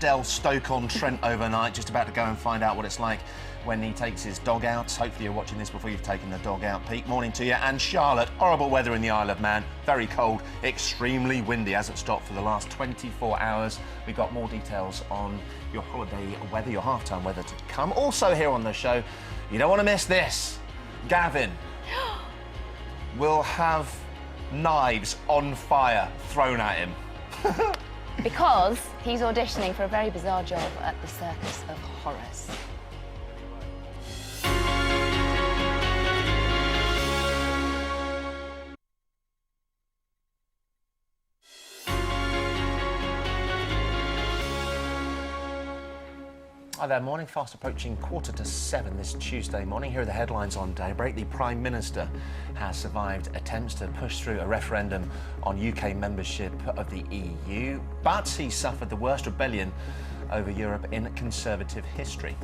Stoke-on-Trent overnight, just about to go and find out what it's like when he takes his dog out. Hopefully you're watching this before you've taken the dog out. Pete, morning to you. And Charlotte, horrible weather in the Isle of Man, very cold, extremely windy, hasn't stopped for the last 24 hours. We've got more details on your holiday weather, your half-time weather to come. Also here on the show, you don't want to miss this. Gavin will have knives on fire thrown at him. Because he's auditioning for a very bizarre job at the Circus of Horrors. Hi there, morning. Fast approaching 6:45 this Tuesday morning. Here are the headlines on Daybreak. The Prime Minister has survived attempts to push through a referendum on UK membership of the EU, but he suffered the worst rebellion over Europe in Conservative history.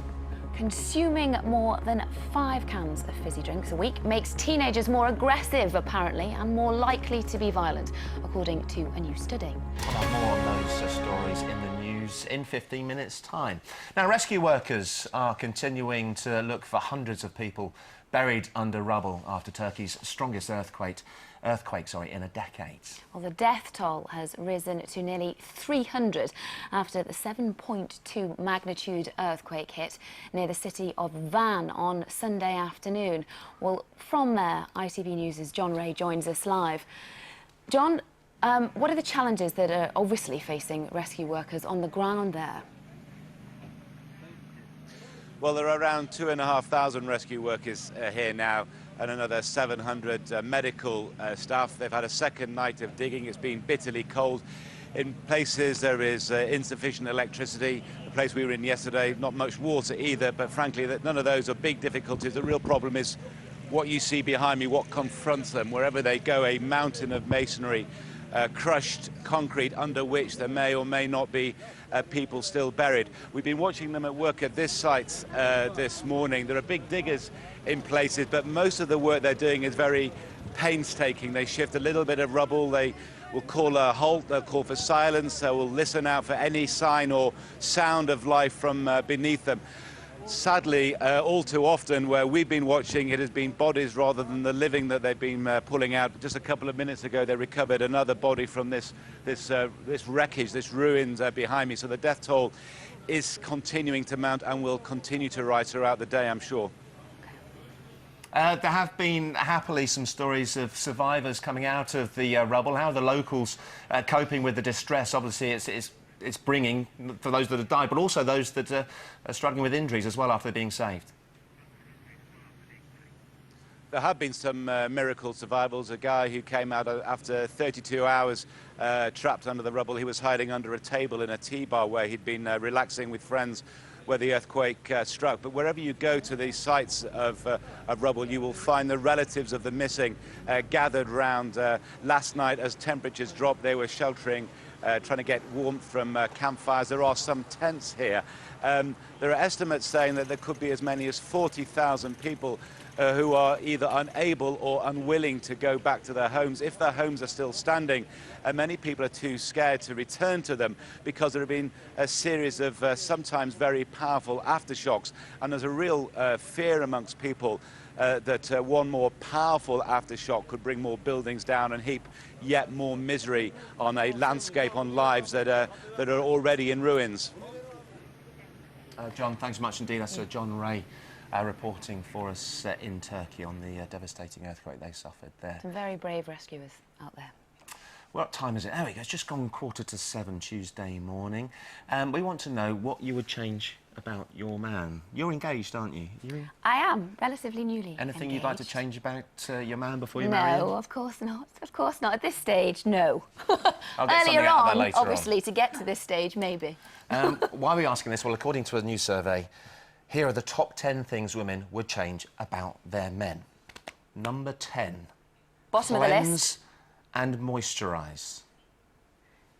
Consuming more than 5 cans of fizzy drinks a week makes teenagers more aggressive, apparently, and more likely to be violent, according to a new study. We'll have more on those stories in the news in 15 minutes' time. Now, rescue workers are continuing to look for hundreds of people buried under rubble after Turkey's strongest earthquake in a decade. Well, the death toll has risen to nearly 300 after the 7.2 magnitude earthquake hit near the city of Van on Sunday afternoon. Well, from there, ITV News' John Ray joins us live. John, what are the challenges that are obviously facing rescue workers on the ground there? Well, there are around 2,500 rescue workers here now, and another 700 medical staff. They've had a second night of digging. It's been bitterly cold. In places there is insufficient electricity. The place we were in yesterday, not much water either, but frankly none of those are big difficulties. The real problem is what you see behind me, what confronts them. Wherever they go, a mountain of masonry, crushed concrete under which there may or may not be people still buried. We've been watching them at work at this site this morning. There are big diggers in places, but most of the work they're doing is very painstaking. They shift a little bit of rubble, they will call a halt, they'll call for silence, they will listen out for any sign or sound of life from beneath them. Sadly, all too often where we've been watching, it has been bodies rather than the living that they've been pulling out. Just a couple of minutes ago, they recovered another body from this wreckage, this ruins behind me. So the death toll is continuing to mount and will continue to rise throughout the day, I'm sure. There have been, happily, some stories of survivors coming out of the rubble. How are the locals coping with the distress? Obviously, it's bringing for those that have died, but also those that are struggling with injuries as well after being saved. There have been some miracle survivals. A guy who came out after 32 hours trapped under the rubble. He was hiding under a table in a tea bar where he'd been relaxing with friends where the earthquake struck. But wherever you go to these sites of rubble, you will find the relatives of the missing gathered round. Last night, as temperatures dropped, they were sheltering, trying to get warmth from campfires. There are some tents here. There are estimates saying that there could be as many as 40,000 people who are either unable or unwilling to go back to their homes. If their homes are still standing, many people are too scared to return to them because there have been a series of sometimes very powerful aftershocks, and there's a real fear amongst people that one more powerful aftershock could bring more buildings down and heap yet more misery on a landscape, on lives that are already in ruins. John, thanks much indeed. That's John Ray reporting for us in Turkey on the devastating earthquake they suffered there. Some very brave rescuers out there. What time is it? There we go. It's just gone 6:45 Tuesday morning. We want to know what you would change about your man. You're engaged, aren't you? I am, relatively newly Anything engaged. you'd like to change about your man before you marry him? No, of course not. Of course not. At this stage, no. I'll get something Earlier out of that on, later obviously, to get to this stage, maybe. Why are we asking this? Well, according to a new survey, here are the top 10 things women would change about their men. Number 10. Bottom of the list. Cleanse and moisturise.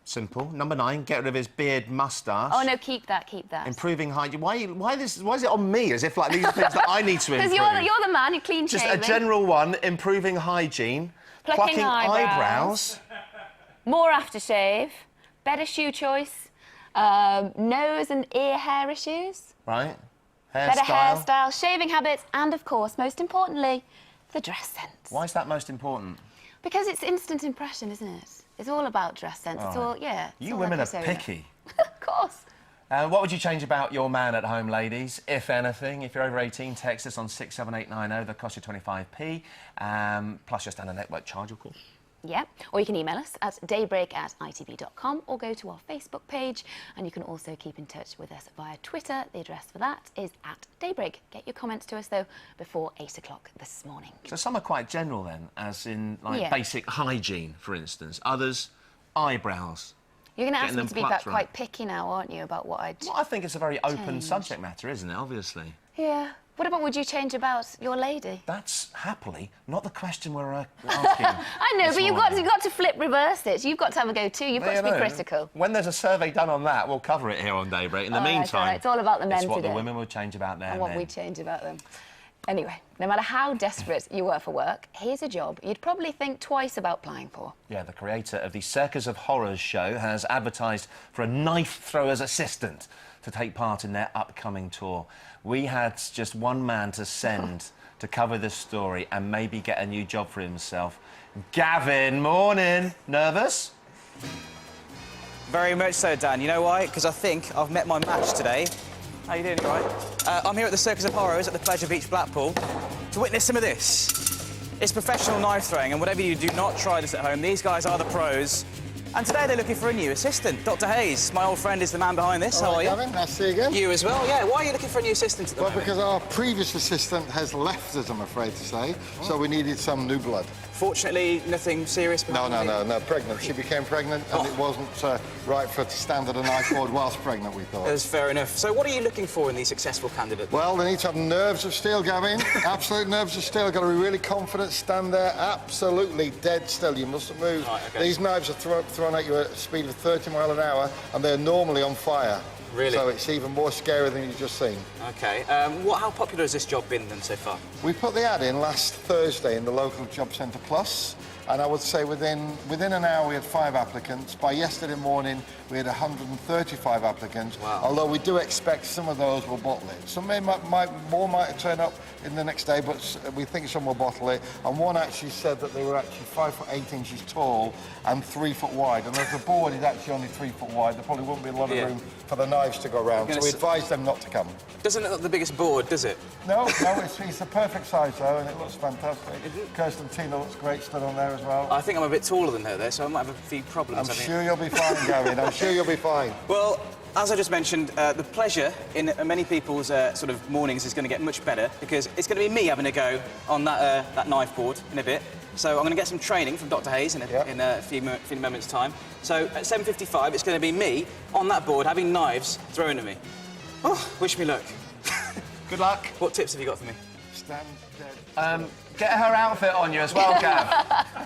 Simple. Number 9, get rid of his beard, moustache. Oh, no, keep that, keep that. Improving hygiene. Why is it on me, as if, like, these are things that I need to improve? Because you're the man, you're clean Just shaven. a general one, improving hygiene. Plucking eyebrows. More aftershave. Better shoe choice. Nose and ear hair issues. Right. Better Hairstyle. hairstyle, shaving habits, and of course, most importantly, the dress sense. Why is that most important? Because it's instant impression, isn't it? It's all about dress sense. It's all, yeah. it's You all women are episode. picky. Of course. What would you change about your man at home, ladies, if anything? If you're over 18, text us on 67890. That costs you 25p, plus your standard network charge, of course. Yeah, or you can email us at daybreak@itv.com or go to our Facebook page, and you can also keep in touch with us via Twitter. The address for that is @Daybreak. Get your comments to us, though, before 8 o'clock this morning. So some are quite general then, as in, like, Yeah. basic hygiene, for instance. Others, eyebrows. You're going to ask Getting me them to be plucked quite right. picky now, aren't you, about what I'd... Well, I think it's a very open Change. subject matter, isn't it, obviously? Yeah. What about would you change about your lady? That's happily not the question we're asking. I know, this but you've morning. got to flip reverse it. You've got to have a go too. You've got to be know. critical. When there's a survey done on that, we'll cover it here on Daybreak. In the All right, meantime, all right. It's all about the men it's what today. the women will change about their And what men. we change about them. Anyway, no matter how desperate you were for work, here's a job you'd probably think twice about applying for. Yeah, the creator of the Circus of Horrors show has advertised for a knife thrower's assistant to take part in their upcoming tour. We had just one man to send to cover this story and maybe get a new job for himself. Gavin, morning. Nervous? Very much so, Dan. You know why? Because I think I've met my match today. How you doing, you all right? I'm here at the Circus of Horrors at the Pleasure Beach, Blackpool, to witness some of this. It's professional knife throwing, and whatever you do, not try this at home. These guys are the pros. And today they're looking for a new assistant. Dr. Hayes, my old friend, is the man behind this. How are you? Gavin, nice to see you again. You as well, yeah. Why are you looking for a new assistant at the Well, moment? because our previous assistant has left us, I'm afraid to say, so we needed some new blood. Fortunately, nothing serious No, behind me. pregnant. She became pregnant, and it wasn't right for her to stand at a knife board whilst pregnant, we thought. That's fair enough. So what are you looking for in these successful candidates? Well, they need to have nerves of steel, Gavin. Absolute nerves of steel. Got to be really confident, stand there absolutely dead still. You mustn't move. Right, okay. These knives are thrown at you at a speed of 30 miles an hour, and they're normally on fire. Really? So it's even more scary than you've just seen. OK. How popular has this job been, then, so far? We put the ad in last Thursday in the local Job Centre Plus, and I would say within an hour we had 5 applicants. By yesterday morning we had 135 applicants. Wow. Although we do expect some of those will bottle it. Some might turn up in the next day, but we think some will bottle it. And one actually said that they were actually 5 foot 8 inches tall and 3 foot wide. And as the board is actually only 3 foot wide, there probably wouldn't be a lot of room for the knives to go around. So we advised them not to come. Doesn't look like the biggest board, does it? No, it's the perfect size though, and it looks fantastic. Kirsten Tina looks great stood on there as well. I think I'm a bit taller than her there, so I might have a few problems. I'm sure you'll be fine, Gavin. I'm sure you'll be fine. Well, as I just mentioned, the pleasure in many people's sort of mornings is going to get much better because it's going to be me having a go on that knife board in a bit. So I'm going to get some training from Dr. Hayes in a few moments' time. So at 7:55, it's going to be me on that board having knives thrown at me. Oh, wish me luck. Good luck. What tips have you got for me? Stand dead. Get her outfit on you as well, Gav.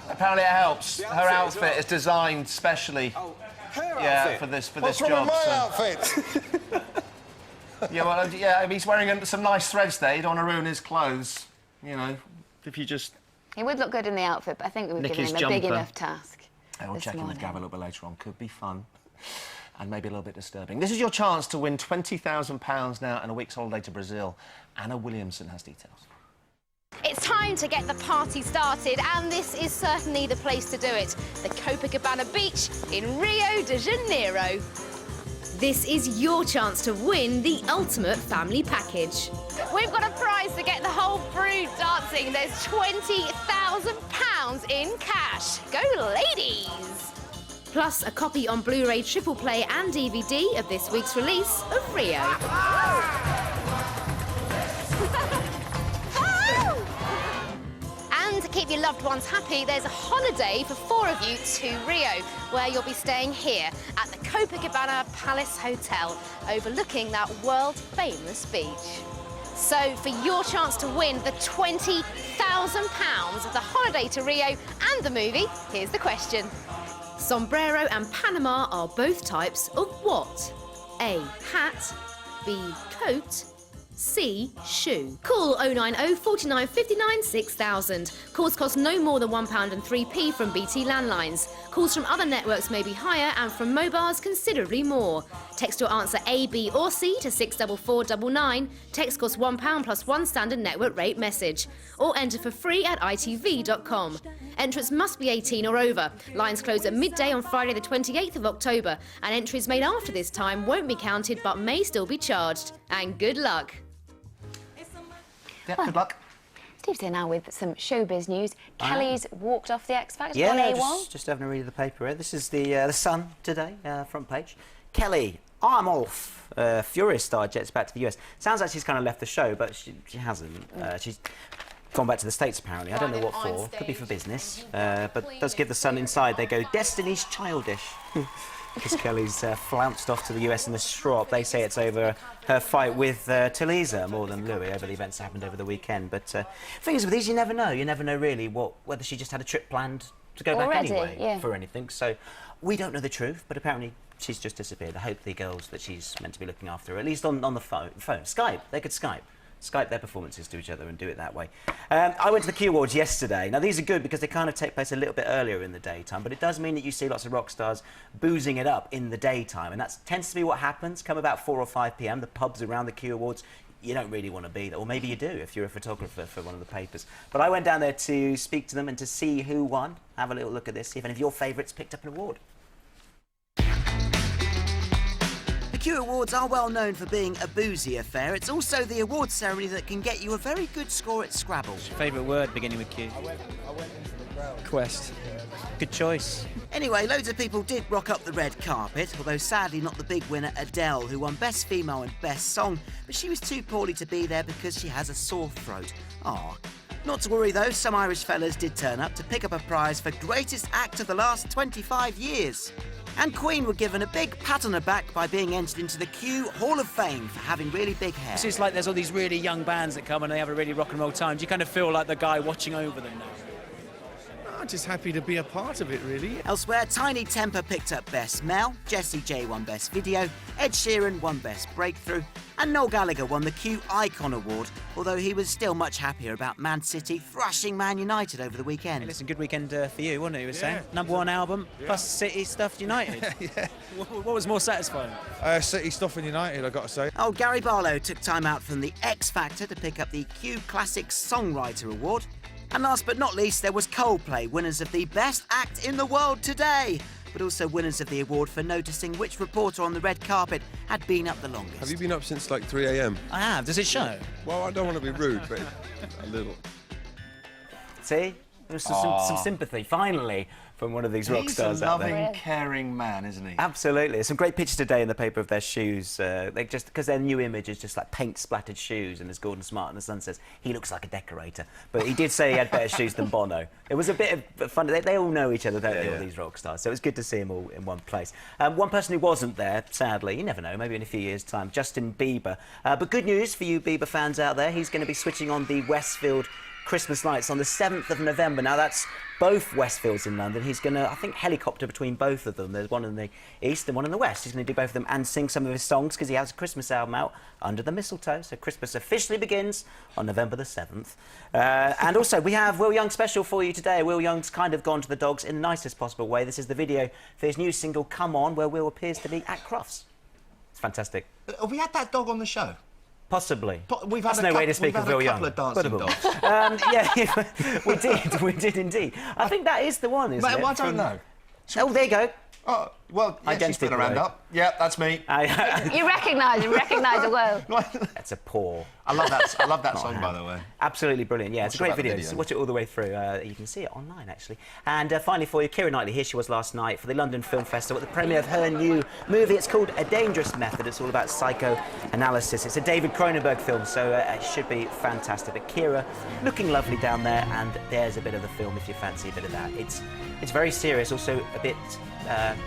Apparently it helps. The Her outfit as outfit well. is designed specially. Oh, her Yeah, outfit. for What's this wrong job. with my so- outfit? Yeah, well, yeah, he's wearing some nice threads there. You don't want to ruin his clothes. You know, if you just... He would look good in the outfit, but I think we've Nick given his him a big jumper. enough task. We'll this check in with morning. Gav a little bit later on. Could be fun. And maybe a little bit disturbing. This is your chance to win £20,000 now and a week's holiday to Brazil. Anna Williamson has details. It's time to get the party started, and this is certainly the place to do it. The Copacabana Beach in Rio de Janeiro. This is your chance to win the ultimate family package. We've got a prize to get the whole brood dancing. There's £20,000 in cash. Go ladies! Plus a copy on Blu-ray, triple play and DVD of this week's release of Rio. And to keep your loved ones happy, there's a holiday for 4 of you to Rio, where you'll be staying here at the Copacabana Palace Hotel, overlooking that world-famous beach. So, for your chance to win the £20,000 of the holiday to Rio and the movie, here's the question. Sombrero and Panama are both types of what? A. Hat. B. Coat. C. Shoe. Call 090 49 59 6000. Calls cost no more than £1.03 from BT landlines. Calls from other networks may be higher and from mobiles considerably more. Text your answer A, B or C to 64499. Text costs £1 plus one standard network rate message. Or enter for free at itv.com. Entrants must be 18 or over. Lines close at midday on Friday the 28th of October, and entries made after this time won't be counted but may still be charged. And good luck. Yeah, good luck. Steve's here now with some showbiz news. Kelly's walked off the X Factor Yeah, on A1. just having a read of the paper here. This is the Sun today, front page. Kelly, I'm off. Furious star jets back to the US. Sounds like she's kind of left the show, but she hasn't. She's gone back to the States, apparently. I don't know what for. Could be for business. But does give the Sun inside. They go, Destiny's childish. Because Kelly's flounced off to the US in the strop. They say it's over her fight with Talisa more than Louis over the events that happened over the weekend. But things with these, you never know. You never know really whether she just had a trip planned to go back anyway for anything. So we don't know the truth, but apparently she's just disappeared. I hope the girls that she's meant to be looking after, at least on the phone. Skype. They could Skype their performances to each other and do it that way. I went to the Q Awards yesterday. Now, these are good because they kind of take place a little bit earlier in the daytime, but it does mean that you see lots of rock stars boozing it up in the daytime, and that tends to be what happens. Come about 4 or 5 p.m, the pubs around the Q Awards, you don't really want to be there, or maybe you do if you're a photographer for one of the papers. But I went down there to speak to them and to see who won. Have a little look at this, see if any of your favourites picked up an award. The Q Awards are well known for being a boozy affair. It's also the awards ceremony that can get you a very good score at Scrabble. Favourite word beginning with Q? I went into the crowd. Quest. Good choice. Anyway, loads of people did rock up the red carpet, although sadly not the big winner Adele, who won Best Female and Best Song, but she was too poorly to be there because she has a sore throat. Aww. Not to worry though, some Irish fellas did turn up to pick up a prize for Greatest Act of the last 25 years. And Queen were given a big pat on the back by being entered into the Q Hall of Fame for having really big hair. It's just like there's all these really young bands that come and they have a really rock and roll time. Do you kind of feel like the guy watching over them now? I'm just happy to be a part of it, really. Elsewhere, Tiny Temper picked up Best Male, Jessie J won Best Video, Ed Sheeran won Best Breakthrough, and Noel Gallagher won the Q Icon Award, although he was still much happier about Man City thrashing Man United over the weekend. Hey, listen, good weekend for you, wasn't it, you were saying? #1 album, plus City stuff United. Yeah. What was more satisfying? City stuff in United, I've got to say. Oh, Gary Barlow took time out from the X Factor to pick up the Q Classic Songwriter Award. And last but not least, there was Coldplay, winners of the Best Act in the World today, but also winners of the award for noticing which reporter on the red carpet had been up the longest. Have you been up since like 3 a.m? I have. Does it show? Well, I don't want to be rude, but a little. See? There's some sympathy, finally, from one of these rock stars out there. He's a loving, caring man, isn't he? Absolutely. There's some great pictures today in the paper of their shoes. They just because their new image is just like paint-splattered shoes, and as Gordon Smart in The Sun says, he looks like a decorator. But he did say he had better shoes than Bono. It was a bit of fun. They all know each other, don't they, all these rock stars? So it was good to see them all in one place. One person who wasn't there, sadly, you never know, maybe in a few years' time, Justin Bieber. But good news for you Bieber fans out there, he's going to be switching on the Westfield Christmas lights on the 7th of November. Now, that's both Westfields in London. He's going to, I think, helicopter between both of them. There's one in the east and one in the west. He's going to do both of them and sing some of his songs because he has a Christmas album out, Under the Mistletoe. So Christmas officially begins on November the 7th. And also, we have Will Young special for you today. Will Young's kind of gone to the dogs in the nicest possible way. This is the video for his new single, Come On, where Will appears to be at Crufts. It's fantastic. Have we had that dog on the show? Possibly. We've That's had no way to speak of Will Young. We've had a couple of dancing dogs. Yeah, we did indeed. I think that is the one, isn't it? I don't know. Oh, there you go. Oh, well, yeah, she's put her hand up. Yeah, that's me. You recognise the world. That's a paw. I love that song, by the way. Absolutely brilliant. Yeah, it's a great video. video. Watch it all the way through. You can see it online, actually. And finally for you, Keira Knightley. Here she was last night for the London Film Festival at the premiere of her new movie. It's called A Dangerous Method. It's all about psychoanalysis. It's a David Cronenberg film, so it should be fantastic. But Keira, looking lovely down there, and there's a bit of the film if you fancy a bit of that. It's very serious, also a bit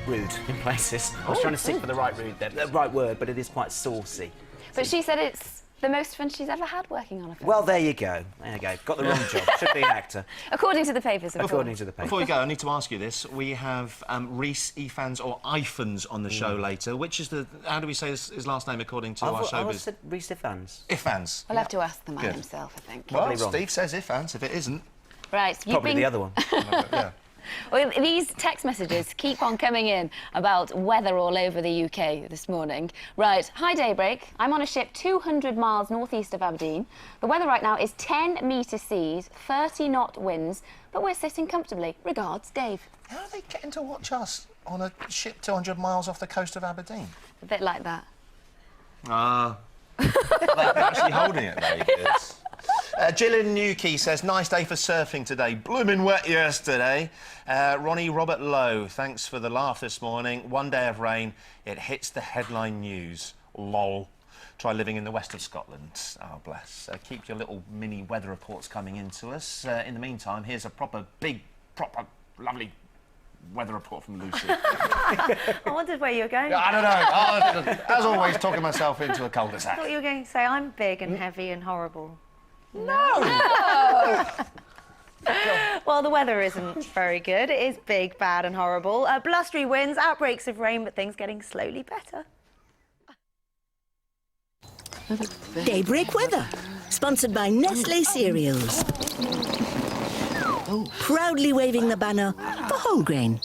rude in places. I was trying to seek for the right word, but it is quite saucy. But she said it's The most fun she's ever had working on a film. Well, there you go. There you go. Got the wrong job. Should be an actor. According to the papers, of According course. to the papers. Before we go, I need to ask you this. We have Rhys Ifans or Ifans on the show later. Which is the... How do we say his last name according to our I showbiz? said Rhys Ifans. Ifans. We'll have to ask the man Good. himself, I think. Well, Probably wrong. Steve says Ifans. If it isn't... Right. Probably the other one. yeah. Well, these text messages keep on coming in about weather all over the UK this morning. Right, hi Daybreak. I'm on a ship 200 miles northeast of Aberdeen. The weather right now is 10-metre seas, 30-knot winds, but we're sitting comfortably. Regards, Dave. How are they getting to watch us on a ship 200 miles off the coast of Aberdeen? A bit like that. Ah. They're actually holding it very good. Gillian Newkey says, nice day for surfing today. Blooming wet yesterday. Ronnie Robert Lowe, thanks for the laugh this morning. One day of rain, it hits the headline news. Lol. Try living in the west of Scotland. Oh, bless. Keep your little mini weather reports coming in to us. In the meantime, here's a proper, lovely weather report from Lucy. I wondered where you were going. I don't know. As always, talking myself into a cul-de-sac. I thought you were going to say I'm big and heavy and horrible. No! Well, the weather isn't very good. It is big, bad and horrible. Blustery winds, outbreaks of rain, but things getting slowly better. Daybreak weather, sponsored by Nestlé Cereals. Proudly waving the banner for whole grain.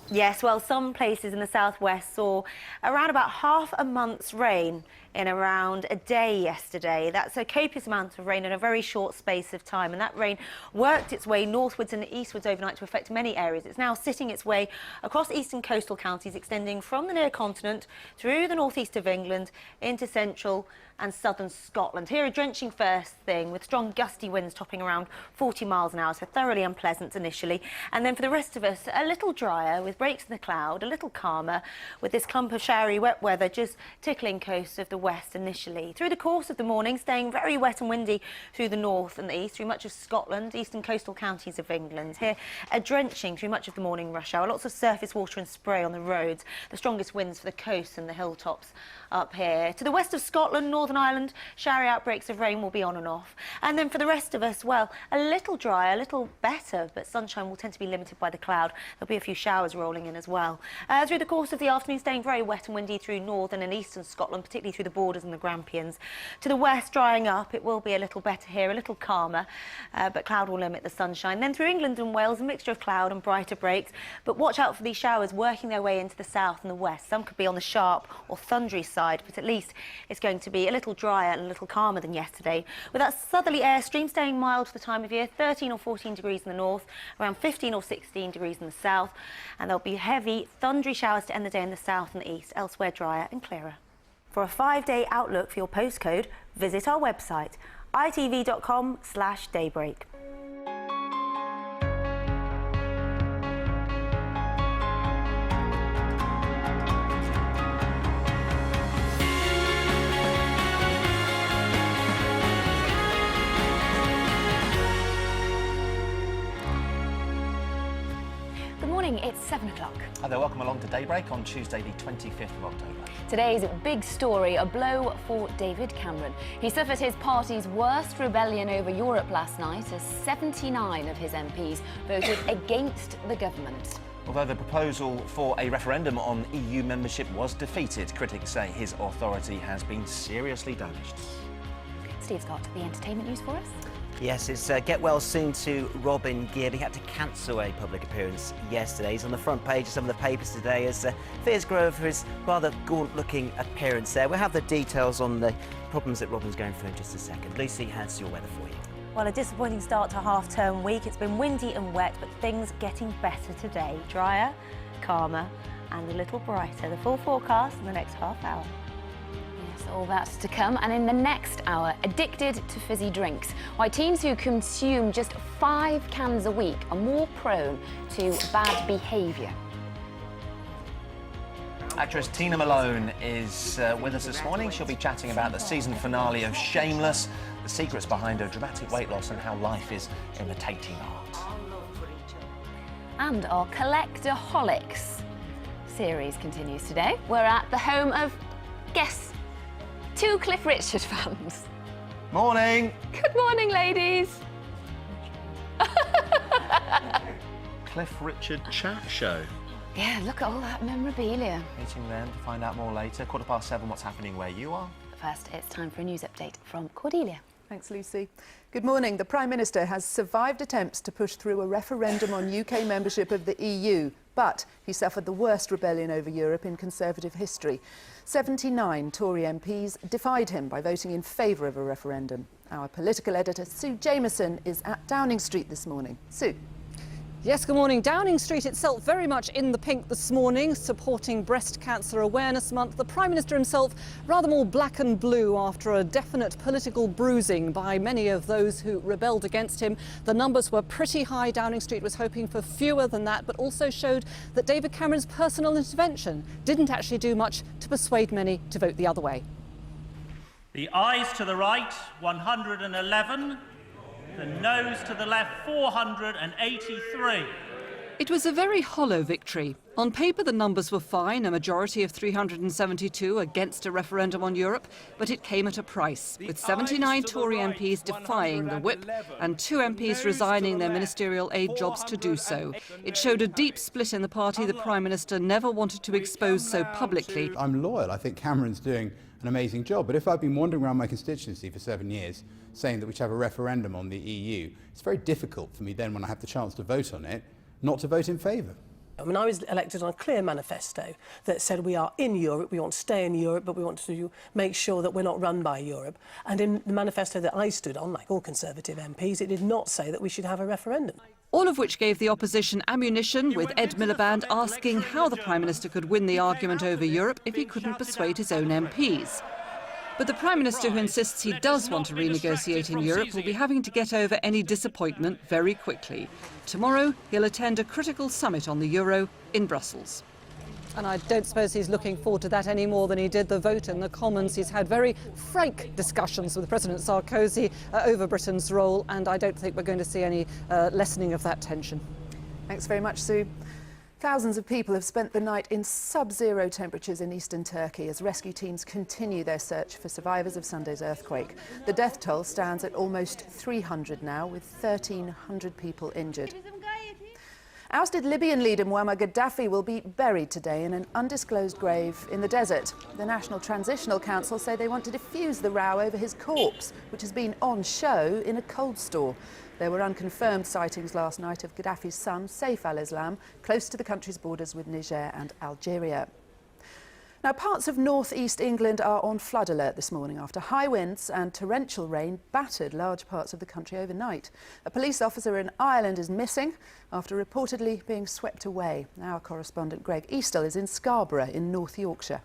Yes, well, some places in the southwest saw around about half a month's rain in around a day yesterday. That's a copious amount of rain in a very short space of time, and that rain worked its way northwards and eastwards overnight to affect many areas. It's now sitting its way across eastern coastal counties, extending from the near continent through the northeast of England into central and southern Scotland. Here, a drenching first thing with strong gusty winds topping around 40 miles an hour, so thoroughly unpleasant initially. And then for the rest of us, a little drier with breaks in the cloud, a little calmer with this clump of showery wet weather just tickling coasts of the west initially. Through the course of the morning, staying very wet and windy through the north and the east, through much of Scotland, eastern coastal counties of England. Here, a drenching through much of the morning rush hour, lots of surface water and spray on the roads, the strongest winds for the coast and the hilltops up here. To the west of Scotland, Northern Ireland, showery outbreaks of rain will be on and off. And then for the rest of us, well, a little drier, a little better, but sunshine will tend to be limited by the cloud. There'll be a few showers rolling in as well. Through the course of the afternoon, staying very wet and windy through northern and eastern Scotland, particularly through the borders and the Grampians. To the west, drying up, it will be a little better here, a little calmer, but cloud will limit the sunshine. Then through England and Wales, a mixture of cloud and brighter breaks, but watch out for these showers working their way into the south and the west. Some could be on the sharp or thundery side, but at least it's going to be a little drier and a little calmer than yesterday. With that southerly airstream staying mild for the time of year, 13 or 14 degrees in the north, around 15 or 16 degrees in the south, and there'll be heavy, thundery showers to end the day in the south and the east, elsewhere drier and clearer. For a 5-day outlook for your postcode, visit our website, itv.com/daybreak. It's 7 o'clock. Hi there, welcome along to Daybreak on Tuesday the 25th of October. Today's big story, a blow for David Cameron. He suffered his party's worst rebellion over Europe last night as 79 of his MPs voted against the government. Although the proposal for a referendum on EU membership was defeated, critics say his authority has been seriously damaged. Steve's got the entertainment news for us. Yes, it's get well soon to Robin Gibb. He had to cancel a public appearance yesterday. He's on the front page of some of the papers today as fears grow over his rather gaunt-looking appearance there. We'll have the details on the problems that Robin's going through in just a second. Lucy has your weather for you. Well, a disappointing start to half-term week. It's been windy and wet, but things getting better today. Drier, calmer and a little brighter. The full forecast in the next half hour. All that's to come, and in the next hour, addicted to fizzy drinks. Why teens who consume just 5 cans a week are more prone to bad behaviour. Actress Tina Malone is with us this morning. She'll be chatting about the season finale of Shameless, the secrets behind her dramatic weight loss and how life is imitating art. And our Collectorholics series continues today. We're at the home of, guess Two Cliff Richard fans. Morning. Good morning, ladies. Cliff Richard chat show. Yeah, look at all that memorabilia. Meeting them to find out more later. 7:15, what's happening where you are? First, it's time for a news update from Cordelia. Thanks, Lucy. Good morning. The Prime Minister has survived attempts to push through a referendum on UK membership of the EU, but he suffered the worst rebellion over Europe in Conservative history. 79 Tory MPs defied him by voting in favour of a referendum. Our political editor, Sue Jameson, is at Downing Street this morning. Sue. Yes, good morning. Downing Street itself very much in the pink this morning, supporting Breast Cancer Awareness Month. The Prime Minister himself rather more black and blue after a definite political bruising by many of those who rebelled against him. The numbers were pretty high. Downing Street was hoping for fewer than that, but also showed that David Cameron's personal intervention didn't actually do much to persuade many to vote the other way. The ayes to the right, 111. The noes to the left, 483. It was a very hollow victory. On paper, the numbers were fine, a majority of 372 against a referendum on Europe, but it came at a price, with 79 Tory MPs defying the whip and 2 MPs resigning their ministerial aid jobs to do so. It showed a deep split in the party the Prime Minister never wanted to expose so publicly. I'm loyal. I think Cameron's doing an amazing job, but if I've been wandering around my constituency for 7 years saying that we should have a referendum on the EU, it's very difficult for me then, when I have the chance to vote on it, not to vote in favour. I mean, I was elected on a clear manifesto that said we are in Europe, we want to stay in Europe, but we want to make sure that we're not run by Europe. And in the manifesto that I stood on, like all Conservative MPs, it did not say that we should have a referendum. All of which gave the opposition ammunition, with Ed Miliband asking how the Prime Minister could win the argument over Europe if he couldn't persuade his own MPs. But the Prime Minister, who insists he does want to renegotiate in Europe, will be having to get over any disappointment very quickly. Tomorrow, he'll attend a critical summit on the euro in Brussels. And I don't suppose he's looking forward to that any more than he did the vote in the Commons. He's had very frank discussions with President Sarkozy over Britain's role, and I don't think we're going to see any lessening of that tension. Thanks very much, Sue. Thousands of people have spent the night in sub-zero temperatures in eastern Turkey as rescue teams continue their search for survivors of Sunday's earthquake. The death toll stands at almost 300 now, with 1,300 people injured. Ousted Libyan leader Muammar Gaddafi will be buried today in an undisclosed grave in the desert. The National Transitional Council say they want to defuse the row over his corpse, which has been on show in a cold store. There were unconfirmed sightings last night of Gaddafi's son, Saif al-Islam, close to the country's borders with Niger and Algeria. Now, parts of north-east England are on flood alert this morning after high winds and torrential rain battered large parts of the country overnight. A police officer in Ireland is missing after reportedly being swept away. Our correspondent Greg Eastle is in Scarborough in North Yorkshire.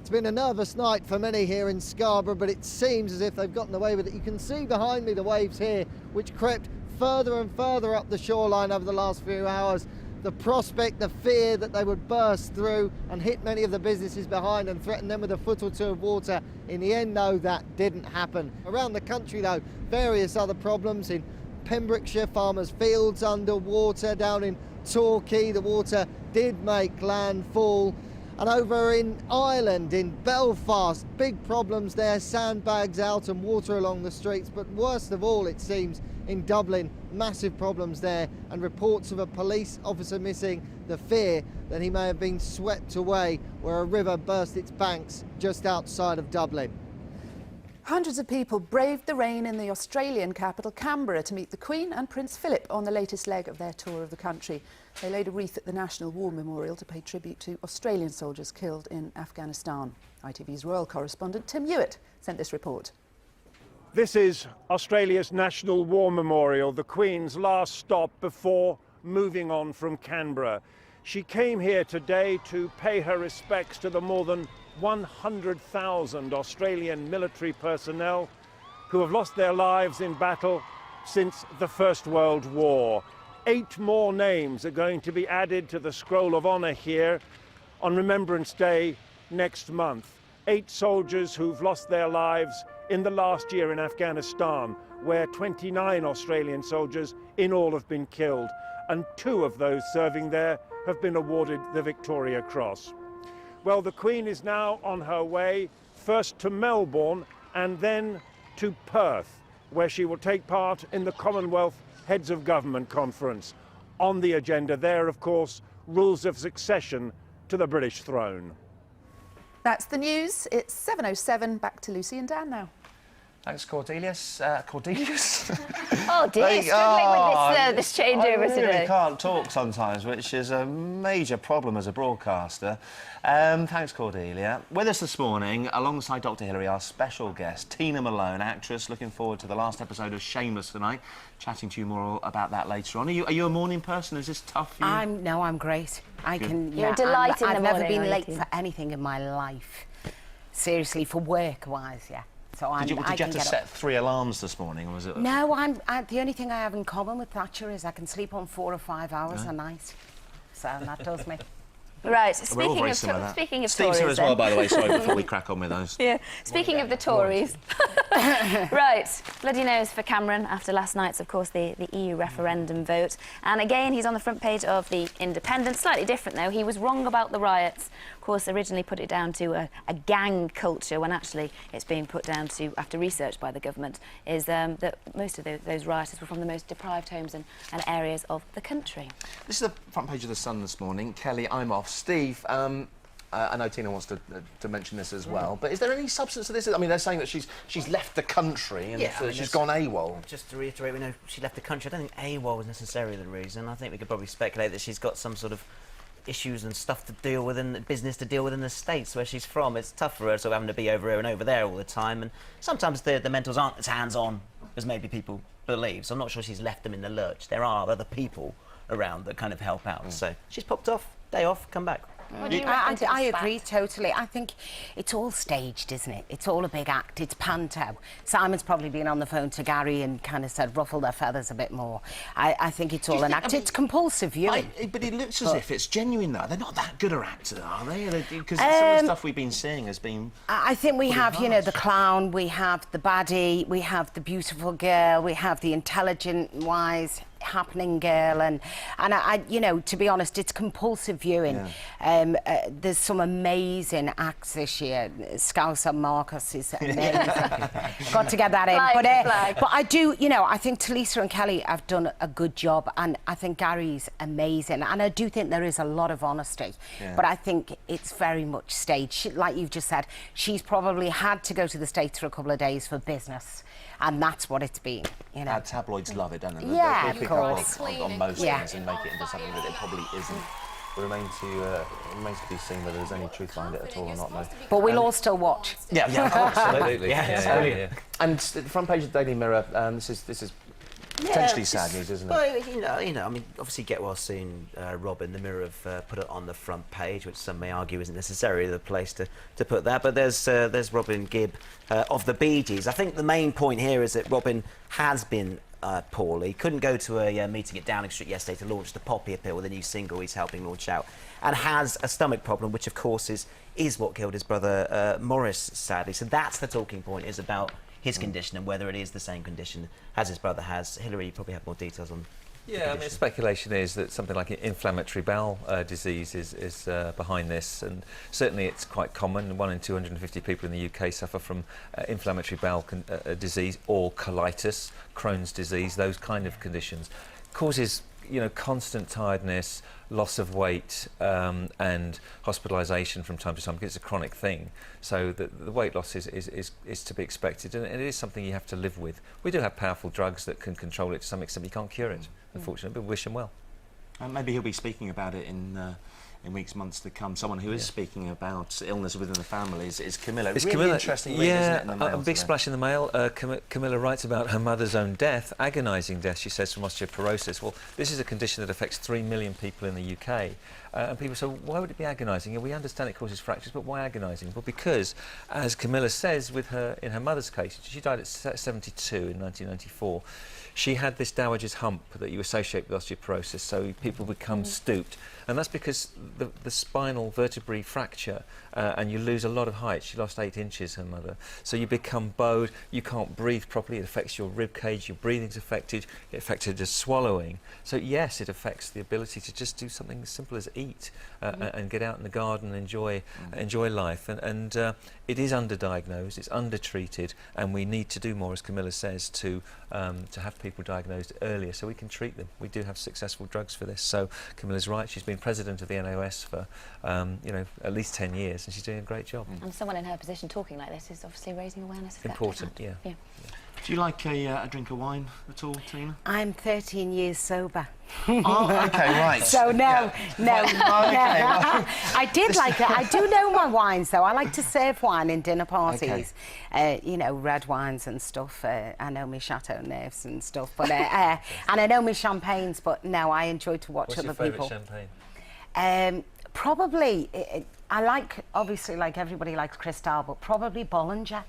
It's been a nervous night for many here in Scarborough, but it seems as if they've gotten away with it. You can see behind me the waves here, which crept further and further up the shoreline over the last few hours. The prospect, the fear that they would burst through and hit many of the businesses behind and threaten them with a foot or two of water. In the end, no, that didn't happen. Around the country, though, various other problems. In Pembrokeshire, farmers' fields underwater. Down in Torquay, the water did make landfall. And over in Ireland, in Belfast, big problems there, sandbags out and water along the streets. But worst of all, it seems, in Dublin, massive problems there and reports of a police officer missing, the fear that he may have been swept away where a river burst its banks just outside of Dublin. Hundreds of people braved the rain in the Australian capital, Canberra, to meet the Queen and Prince Philip on the latest leg of their tour of the country. They laid a wreath at the National War Memorial to pay tribute to Australian soldiers killed in Afghanistan. ITV's royal correspondent Tim Hewitt sent this report. This is Australia's National War Memorial, the Queen's last stop before moving on from Canberra. She came here today to pay her respects to the more than 100,000 Australian military personnel who have lost their lives in battle since the First World War. 8 more names are going to be added to the Scroll of Honour here on Remembrance Day next month. 8 soldiers who've lost their lives in the last year in Afghanistan, where 29 Australian soldiers in all have been killed, and 2 of those serving there have been awarded the Victoria Cross. Well, the Queen is now on her way first to Melbourne and then to Perth, where she will take part in the Commonwealth Heads of Government Conference. On the agenda there, of course, rules of succession to the British throne. That's the news. It's 7:07. Back to Lucy and Dan now. Thanks, Cordelius. Cordelius? Oh dear, struggling with this changeover I really today. can't talk sometimes, which is a major problem as a broadcaster. Thanks, Cordelia. With us this morning, alongside Dr. Hilary, our special guest, Tina Malone, actress. Looking forward to the last episode of Shameless tonight. Chatting to you more about that later on. Are you a morning person? Is this tough for you? I'm great. I Good. can. You're a delight in the I've never morning, been late aren't you? for anything in my life. Seriously, for work-wise, yeah. So Did you I have can to get set up. 3 alarms this morning, or was it? No, the only thing I have in common with Thatcher is I can sleep on 4 or 5 hours a night. So that does me. Right, We're all speaking very of, similar. speaking of Steve's Tories here as well, then. by the way, sorry, before we crack on with those. Yeah, speaking of the Tories. Right, bloody nose for Cameron after last night's, of course, the EU referendum vote. And again, he's on the front page of The Independent. Slightly different, though. He was wrong about the riots. Of course, originally put it down to a gang culture, when actually it's being put down to, after research by the government, is that most of those rioters were from the most deprived homes and areas of the country. This is the front page of The Sun this morning. Kelly, I'm off. Steve, I know Tina wants to mention this as well, but is there any substance to this? I mean, they're saying that she's left the country and she's gone AWOL. Just to reiterate, we know she left the country. I don't think AWOL was necessarily the reason. I think we could probably speculate that she's got some sort of issues and stuff to deal with and business to deal with in the States where she's from. It's tough for her sort of having to be over here and over there all the time, and sometimes the mentals aren't as hands-on as maybe people believe, so I'm not sure she's left them in the lurch. There are other people around that kind of help out, so she's popped off, day off, come back. I agree totally. I think it's all staged, isn't it? It's all a big act. It's panto. Simon's probably been on the phone to Gary and kind of said, ruffle their feathers a bit more. I think it's all an act. It's compulsive viewing. But it looks as if it's genuine, though. They're not that good at actors, are they? Because some of the stuff we've been seeing has been... I think we have, you know, the clown, we have the baddie, we have the beautiful girl, we have the intelligent, wise, happening girl, and I you know, to be honest, it's compulsive viewing. There's some amazing acts this year. Scouser Marcus is amazing. Got to get that in. But I do, you know, I think Talisa and Kelly have done a good job, and I think Gary's amazing, and I do think there is a lot of honesty, but I think it's very much staged. Like you've just said, she's probably had to go to the States for a couple of days for business, and that's what it's been, you know. Tabloids love it, don't they? Yeah, They'll pick up on most things and make it into something that it probably isn't. It remains to be seen whether there's any truth behind it at all or not, though. But we'll all still watch. Yeah, of course. Absolutely. Yeah. And the front page of the Daily Mirror, this is potentially sad news, isn't it? Well, you know, I mean, obviously Get Well Soon, Robin, the Mirror have put it on the front page, which some may argue isn't necessarily the place to put that, but there's Robin Gibb of the Bee Gees. I think the main point here is that Robin has been poorly, couldn't go to a meeting at Downing Street yesterday to launch the Poppy Appeal with a new single he's helping launch out, and has a stomach problem, which of course is what killed his brother Morris, sadly. So that's the talking point, is about his condition and whether it is the same condition as his brother has. Hilary, you probably have more details on. Yeah, I mean, speculation is that something like inflammatory bowel disease is behind this, and certainly it's quite common. 1 in 250 people in the UK suffer from inflammatory bowel disease or colitis, Crohn's disease, those kind of conditions. Causes, you know, constant tiredness, loss of weight, and hospitalisation from time to time, because it's a chronic thing. So the weight loss is to be expected, and it is something you have to live with. We do have powerful drugs that can control it to some extent. You can't cure it, unfortunately, but we wish him well. Maybe he'll be speaking about it in weeks, months to come. Someone who is speaking about illness within the family is Camilla. It's really Camilla, interesting read, isn't it, in the Mail a big today? splash in the Mail. Camilla writes about her mother's own death, agonising death, she says, from osteoporosis. Well, this is a condition that affects 3 million people in the UK. And people say, why would it be agonising? We understand it causes fractures, but why agonising? Well, because, as Camilla says, in her mother's case, she died at 72 in 1994. She had this dowager's hump that you associate with osteoporosis, so people become stooped. And that's because the spinal vertebrae fracture, and you lose a lot of height. She lost 8 inches, her mother. So you become bowed, you can't breathe properly, it affects your rib cage, your breathing's affected, it affected the swallowing. So yes, it affects the ability to just do something as simple as eat and get out in the garden and enjoy life. And it is underdiagnosed, it's undertreated, and we need to do more, as Camilla says, to have people diagnosed earlier so we can treat them. We do have successful drugs for this. So Camilla's right, she's been president of the NOS for at least 10 years, and she's doing a great job. And someone in her position talking like this is obviously raising awareness of Important, that. yeah. Do you like a drink of wine at all, Tina? I'm 13 years sober. Oh, okay, right. So no. I did like it. I do know my wines, though. I like to serve wine in dinner parties. You know, red wines and stuff. I know my Chateau Neufs and stuff, but and I know my champagnes. But no, I enjoy to watch other people. What's your favourite champagne? Probably, I like, obviously, like everybody likes Cristal, but probably Bollinger.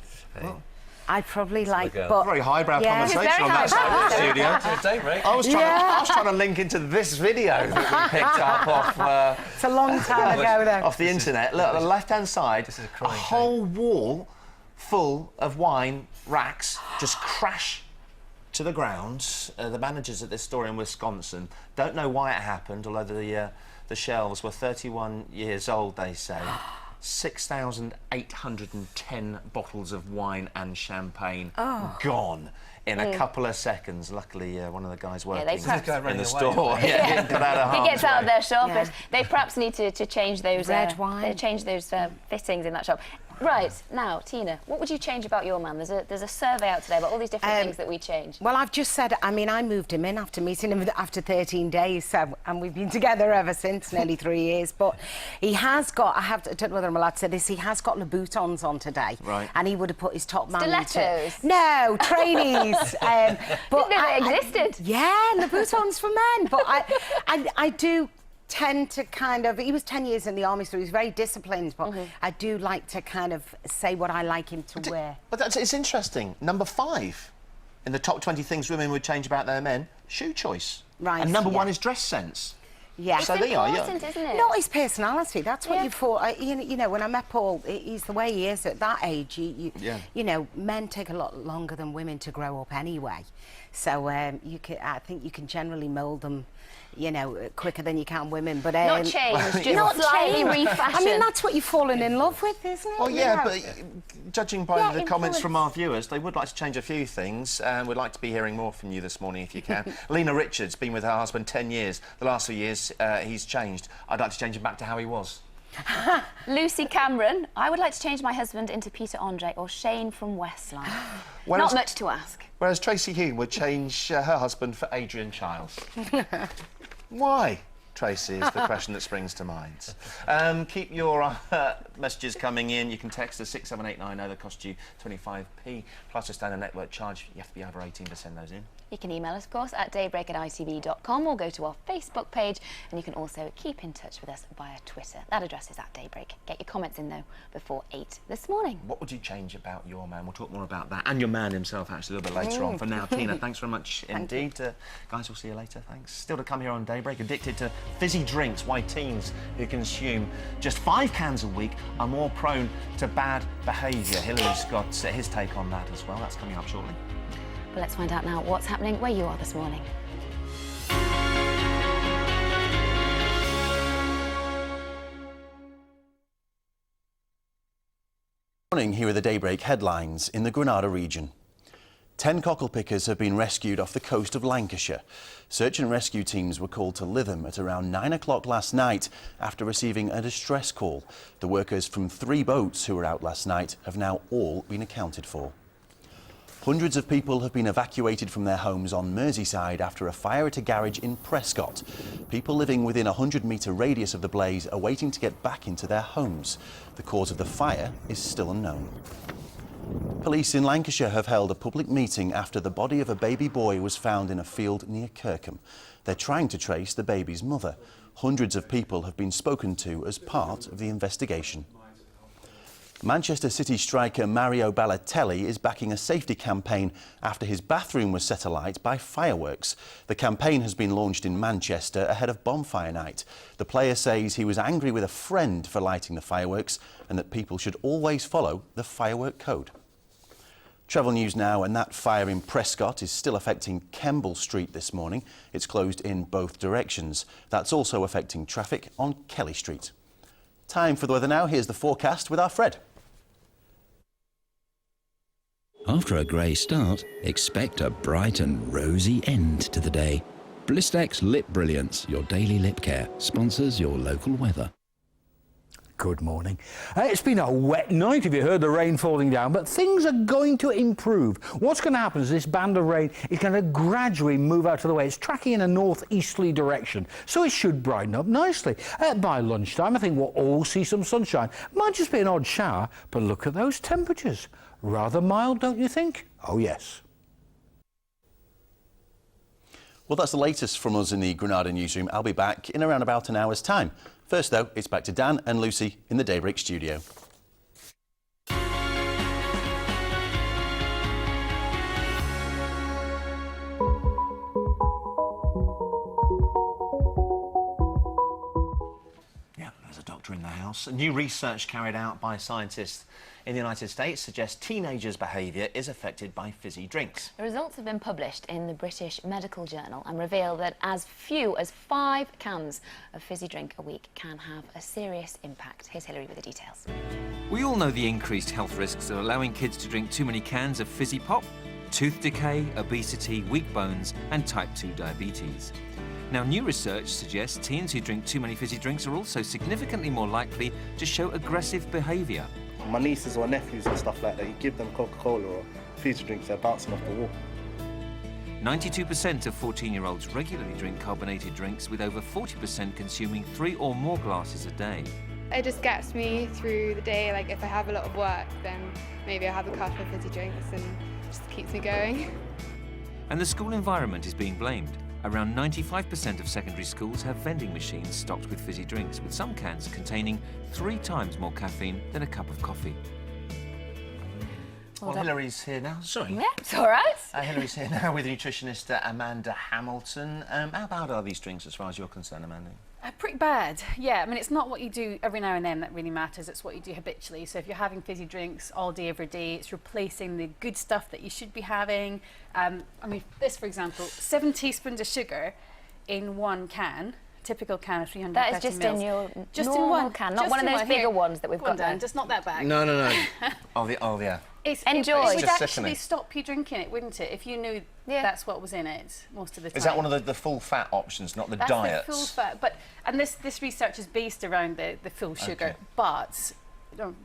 I'd probably like, but very highbrow conversation on that side of the studio. Daybreak. I was trying to link into this video that we picked up off. It's a long time ago, though. Off the internet. Look, on the left-hand side, a whole wall full of wine racks just crash to the ground. The managers at this store in Wisconsin don't know why it happened, although the shelves were 31 years old, they say. 6,810 bottles of wine and champagne gone in a couple of seconds. Luckily, one of the guys working in the store He gets out of their shop. But they perhaps need to change those red wine. Change those fittings in that shop. Right, now, Tina, what would you change about your man? There's a survey out today about all these different things that we change. Well, I've just said, I mean, I moved him in after meeting him after 13 days, so, and we've been together ever since, nearly 3 years. But he has got, I don't know whether I'm allowed to say this, he has got Louboutins on today. Right. And he would have put his top man Stilettos? No, trainees. But didn't know they existed. Yeah, Louboutins for men. But I do tend to kind of, he was 10 years in the army, so he's very disciplined, but I do like to kind of say what I like him to wear. But it's interesting. Number 5 in the top 20 things women would change about their men, shoe choice. Right. And number 1 is dress sense. Yeah. So there you are, isn't it? Not his personality. That's what you thought. You know, when I met Paul, he's the way he is at that age. You know, men take a lot longer than women to grow up anyway. So I think you can generally mould them, you know, quicker than you can women. But not change, just not slightly refashion. I mean, that's what you've fallen in love with, isn't it? Well, yeah, but judging by the comments from our viewers, they would like to change a few things, and we'd like to be hearing more from you this morning if you can. Lena Richards, been with her husband 10 years. The last few years, he's changed. I'd like to change him back to how he was. Lucy Cameron, I would like to change my husband into Peter Andre or Shane from Westline. Not much to ask. Whereas Tracy Hume would change her husband for Adrian Chiles. Why, Tracy, is the question that springs to mind. Keep your messages coming in. You can text us 67890. They cost you 25p, plus a standard network charge. You have to be over 18 to send those in. You can email us, of course, at daybreak@itv.com or go to our Facebook page, and you can also keep in touch with us via Twitter. That address is @Daybreak. Get your comments in, though, before 8 this morning. What would you change about your man? We'll talk more about that, and your man himself, actually, a little bit later on. For now, Tina, thanks very much indeed. Guys, we'll see you later. Thanks. Still to come here on Daybreak. Addicted to fizzy drinks, why teens who consume just 5 cans a week are more prone to bad behaviour. Hillary's got his take on that as well. That's coming up shortly. But let's find out now what's happening where you are this morning. Morning, here are the Daybreak headlines in the Granada region. 10 cockle pickers have been rescued off the coast of Lancashire. Search and rescue teams were called to Lytham at around 9 o'clock last night after receiving a distress call. The workers from 3 boats who were out last night have now all been accounted for. Hundreds of people have been evacuated from their homes on Merseyside after a fire at a garage in Prescott. People living within a 100-metre radius of the blaze are waiting to get back into their homes. The cause of the fire is still unknown. Police in Lancashire have held a public meeting after the body of a baby boy was found in a field near Kirkham. They're trying to trace the baby's mother. Hundreds of people have been spoken to as part of the investigation. Manchester City striker Mario Balotelli is backing a safety campaign after his bathroom was set alight by fireworks. The campaign has been launched in Manchester ahead of bonfire night. The player says he was angry with a friend for lighting the fireworks and that people should always follow the firework code. Travel news now, and that fire in Prescott is still affecting Kemble Street this morning. It's closed in both directions. That's also affecting traffic on Kelly Street. Time for the weather now. Here's the forecast with our Fred. After a grey start, expect a bright and rosy end to the day. Blistex Lip Brilliance, your daily lip care, sponsors your local weather. Good morning. It's been a wet night, if you heard the rain falling down, but things are going to improve. What's going to happen is this band of rain is going to gradually move out of the way. It's tracking in a northeasterly direction, so it should brighten up nicely. By lunchtime, I think we'll all see some sunshine. Might just be an odd shower, but look at those temperatures. Rather mild, don't you think? Oh, yes. Well, that's the latest from us in the Granada newsroom. I'll be back in around about an hour's time. First, though, it's back to Dan and Lucy in the Daybreak studio. Yeah, there's a doctor in the house. New research carried out by scientists in the United States suggests teenagers' behaviour is affected by fizzy drinks. The results have been published in the British Medical Journal and reveal that as few as 5 cans of fizzy drink a week can have a serious impact. Here's Hilary with the details. We all know the increased health risks of allowing kids to drink too many cans of fizzy pop: tooth decay, obesity, weak bones and type 2 diabetes. Now, new research suggests teens who drink too many fizzy drinks are also significantly more likely to show aggressive behaviour. My nieces or nephews and stuff like that, you give them Coca-Cola or fizzy drinks, they're bouncing off the wall. 92% of 14-year-olds regularly drink carbonated drinks, with over 40% consuming 3 or more glasses a day. It just gets me through the day. Like if I have a lot of work, then maybe I'll have a couple of fizzy drinks and just keeps me going. And the school environment is being blamed. Around 95% of secondary schools have vending machines stocked with fizzy drinks, with some cans containing 3 times more caffeine than a cup of coffee. Well, Hilary's here now. Sorry. Yeah, it's all right. Hilary's here now with nutritionist Amanda Hamilton. How bad are these drinks as far as you're concerned, Amanda? Pretty bad, yeah. I mean, it's not what you do every now and then that really matters, it's what you do habitually. So if you're having fizzy drinks all day, every day, it's replacing the good stuff that you should be having. I mean, this, for example, 7 teaspoons of sugar in 1 can. Typical can of 330 That is just mils. in your just normal in one can, not one of those bigger ones that we've got down, there. just not that bag. No. Oh, yeah. Enjoy. It would just actually sickening. stop you drinking it, wouldn't it? If you knew that's what was in it most of the time. Is that one of the full fat options, not the That's diets? the full fat, and this research is based around the full sugar, Okay. but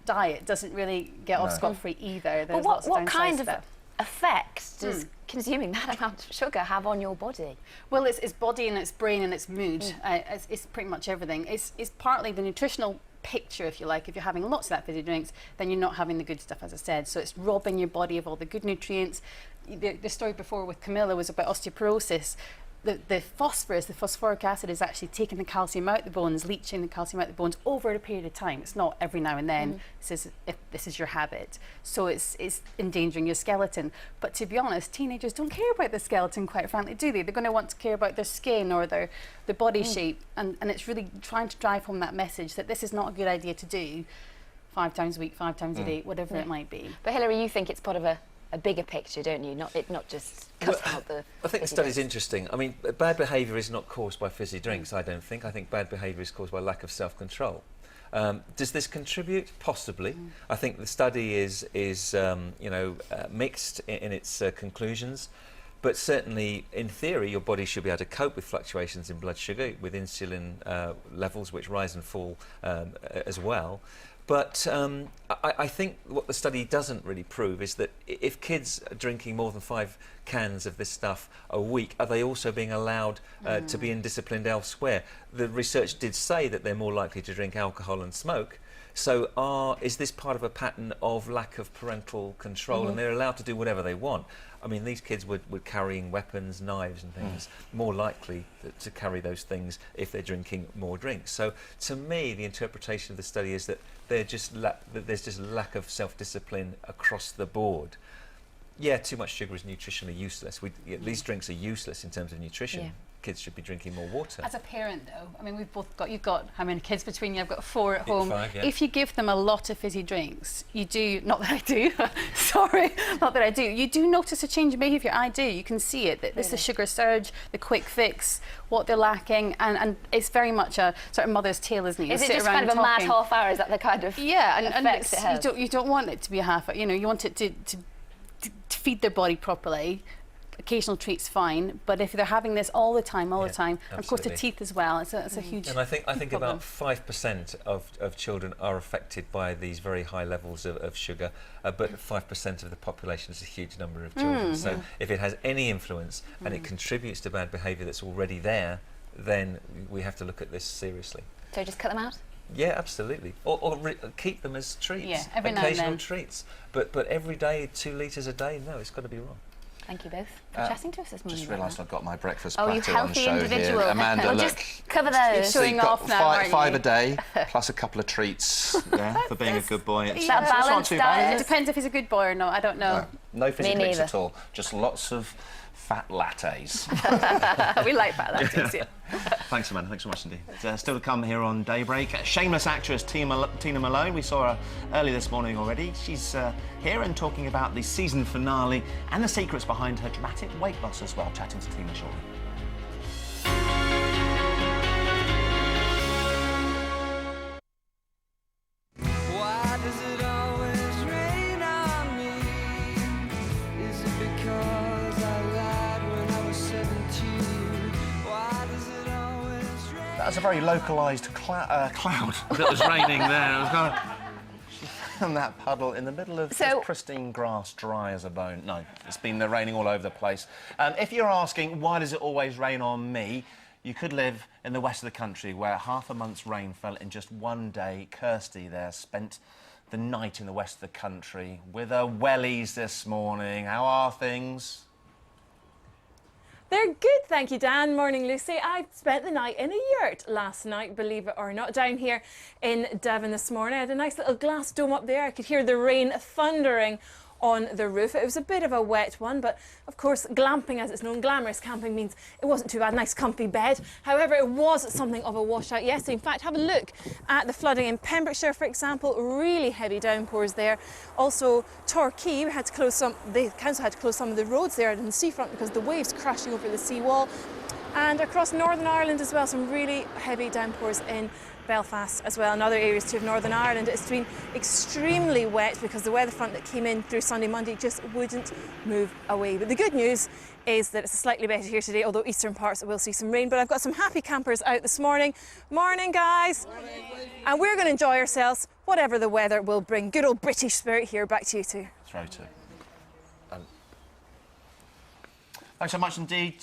diet doesn't really get off scot-free either. There's But lots of what downside kind of stuff. effect does consuming that amount of sugar have on your body? Well, it's body and it's brain and it's mood. It's pretty much everything. It's partly the nutritional picture, if you like. If you're having lots of that fizzy drinks, then you're not having the good stuff, as I said. So it's robbing your body of all the good nutrients. The story before with Camilla was about osteoporosis. The phosphorus, the phosphoric acid, is actually taking the calcium out the bones, leaching the calcium out the bones over a period of time. It's not every now and then. If this is your habit. So it's endangering your skeleton. But to be honest, teenagers don't care about the skeleton, quite frankly, do they? They're going to want to care about their skin or their body shape. And it's really trying to drive home that message that this is not a good idea to do 5 times a week, 5 times a day, whatever it might be. But Hilary, you think it's part of a bigger picture, don't you? Not just cut out the. I think the study's interesting. I mean, bad behaviour is not caused by fizzy drinks, I don't think. I think bad behaviour is caused by lack of self-control. Does this contribute? Possibly. I think the study is mixed in its conclusions. But certainly, in theory, your body should be able to cope with fluctuations in blood sugar, with insulin levels which rise and fall as well. But I think what the study doesn't really prove is that if kids are drinking more than 5 cans of this stuff a week, are they also being allowed to be indisciplined elsewhere? The research did say that they're more likely to drink alcohol and smoke. So is this part of a pattern of lack of parental control, and they're allowed to do whatever they want? I mean, these kids were carrying weapons, knives and things, more likely to carry those things if they're drinking more drinks. So to me, the interpretation of the study is that there's just a lack of self-discipline across the board. Yeah, too much sugar is nutritionally useless. These drinks are useless in terms of nutrition. Yeah. Kids should be drinking more water. As a parent, though, I mean, you've got how many kids between you? I've got 4 at home. 5, yeah. If you give them a lot of fizzy drinks, you do, not that I do, sorry, not that I do, you do notice a change in behaviour. I do. You can see it. This is the sugar surge, the quick fix, what they're lacking, and it's very much a sort of mother's tale, isn't it? Is it just kind of a mad half hour? Is that the kind of effect it has? You don't want it to be a half hour. You know, you want it to feed their body properly. Occasional treats fine, but if they're having this all the time, and of course the teeth as well, it's a huge. And I think about 5% of children are affected by these very high levels of sugar, but 5% of the population is a huge number of children. So if it has any influence and it contributes to bad behaviour that's already there, then we have to look at this seriously. So just cut them out? Yeah, absolutely. Or keep them as treats. Yeah, every now and then. Occasional treats. But every day, 2 litres a day, no, it's got to be wrong. Thank you both for chatting to us this morning. Just realised I've got my breakfast you platter on healthy show individual. here. Amanda, look. Just cover those. So showing off now, aren't you? 5 a day, plus a couple of treats for being a good boy. That balanced diet. It depends if he's a good boy or not. I don't know. No fizzy drinks at all. Just lots of fat lattes. We like fat lattes, yeah. Thanks, Amanda. Thanks so much indeed. Still to come here on Daybreak. Shameless actress Tina Malone. We saw her early this morning already. She's here and talking about the season finale and the secrets behind her dramatic weight loss as well. Chatting to Tina shortly. Why does it always rain on me? Is it because I lied when I was 17? Why does it always rain? That was a very localised cloud that was raining there. It was kind of... And that puddle in the middle of just pristine grass, dry as a bone. No, it's been raining all over the place. If you're asking, why does it always rain on me? You could live in the west of the country where half a month's rain fell in just one day. Kirsty there spent the night in the west of the country with her wellies this morning. How are things? They're good, thank you, Dan. Morning, Lucy. I spent the night in a yurt last night, believe it or not, down here in Devon this morning. I had a nice little glass dome up there. I could hear the rain thundering on the roof. It was a bit of a wet one, but of course glamping, as it's known, glamorous camping, means it wasn't too bad. Nice comfy bed. However, it was something of a washout yesterday. In fact, have a look at the flooding in Pembrokeshire, for example. Really heavy downpours there. Also Torquay, the council had to close some of the roads there in the seafront because of the waves crashing over the seawall. And across Northern Ireland as well, some really heavy downpours in Belfast as well, and other areas too of Northern Ireland. It's been extremely wet because the weather front that came in through Sunday, Monday just wouldn't move away. But the good news is that it's slightly better here today, although eastern parts will see some rain. But I've got some happy campers out this morning. Morning, guys. Morning. And we're going to enjoy ourselves, whatever the weather will bring. Good old British spirit here. Back to you two. That's right, too. Thanks so much indeed,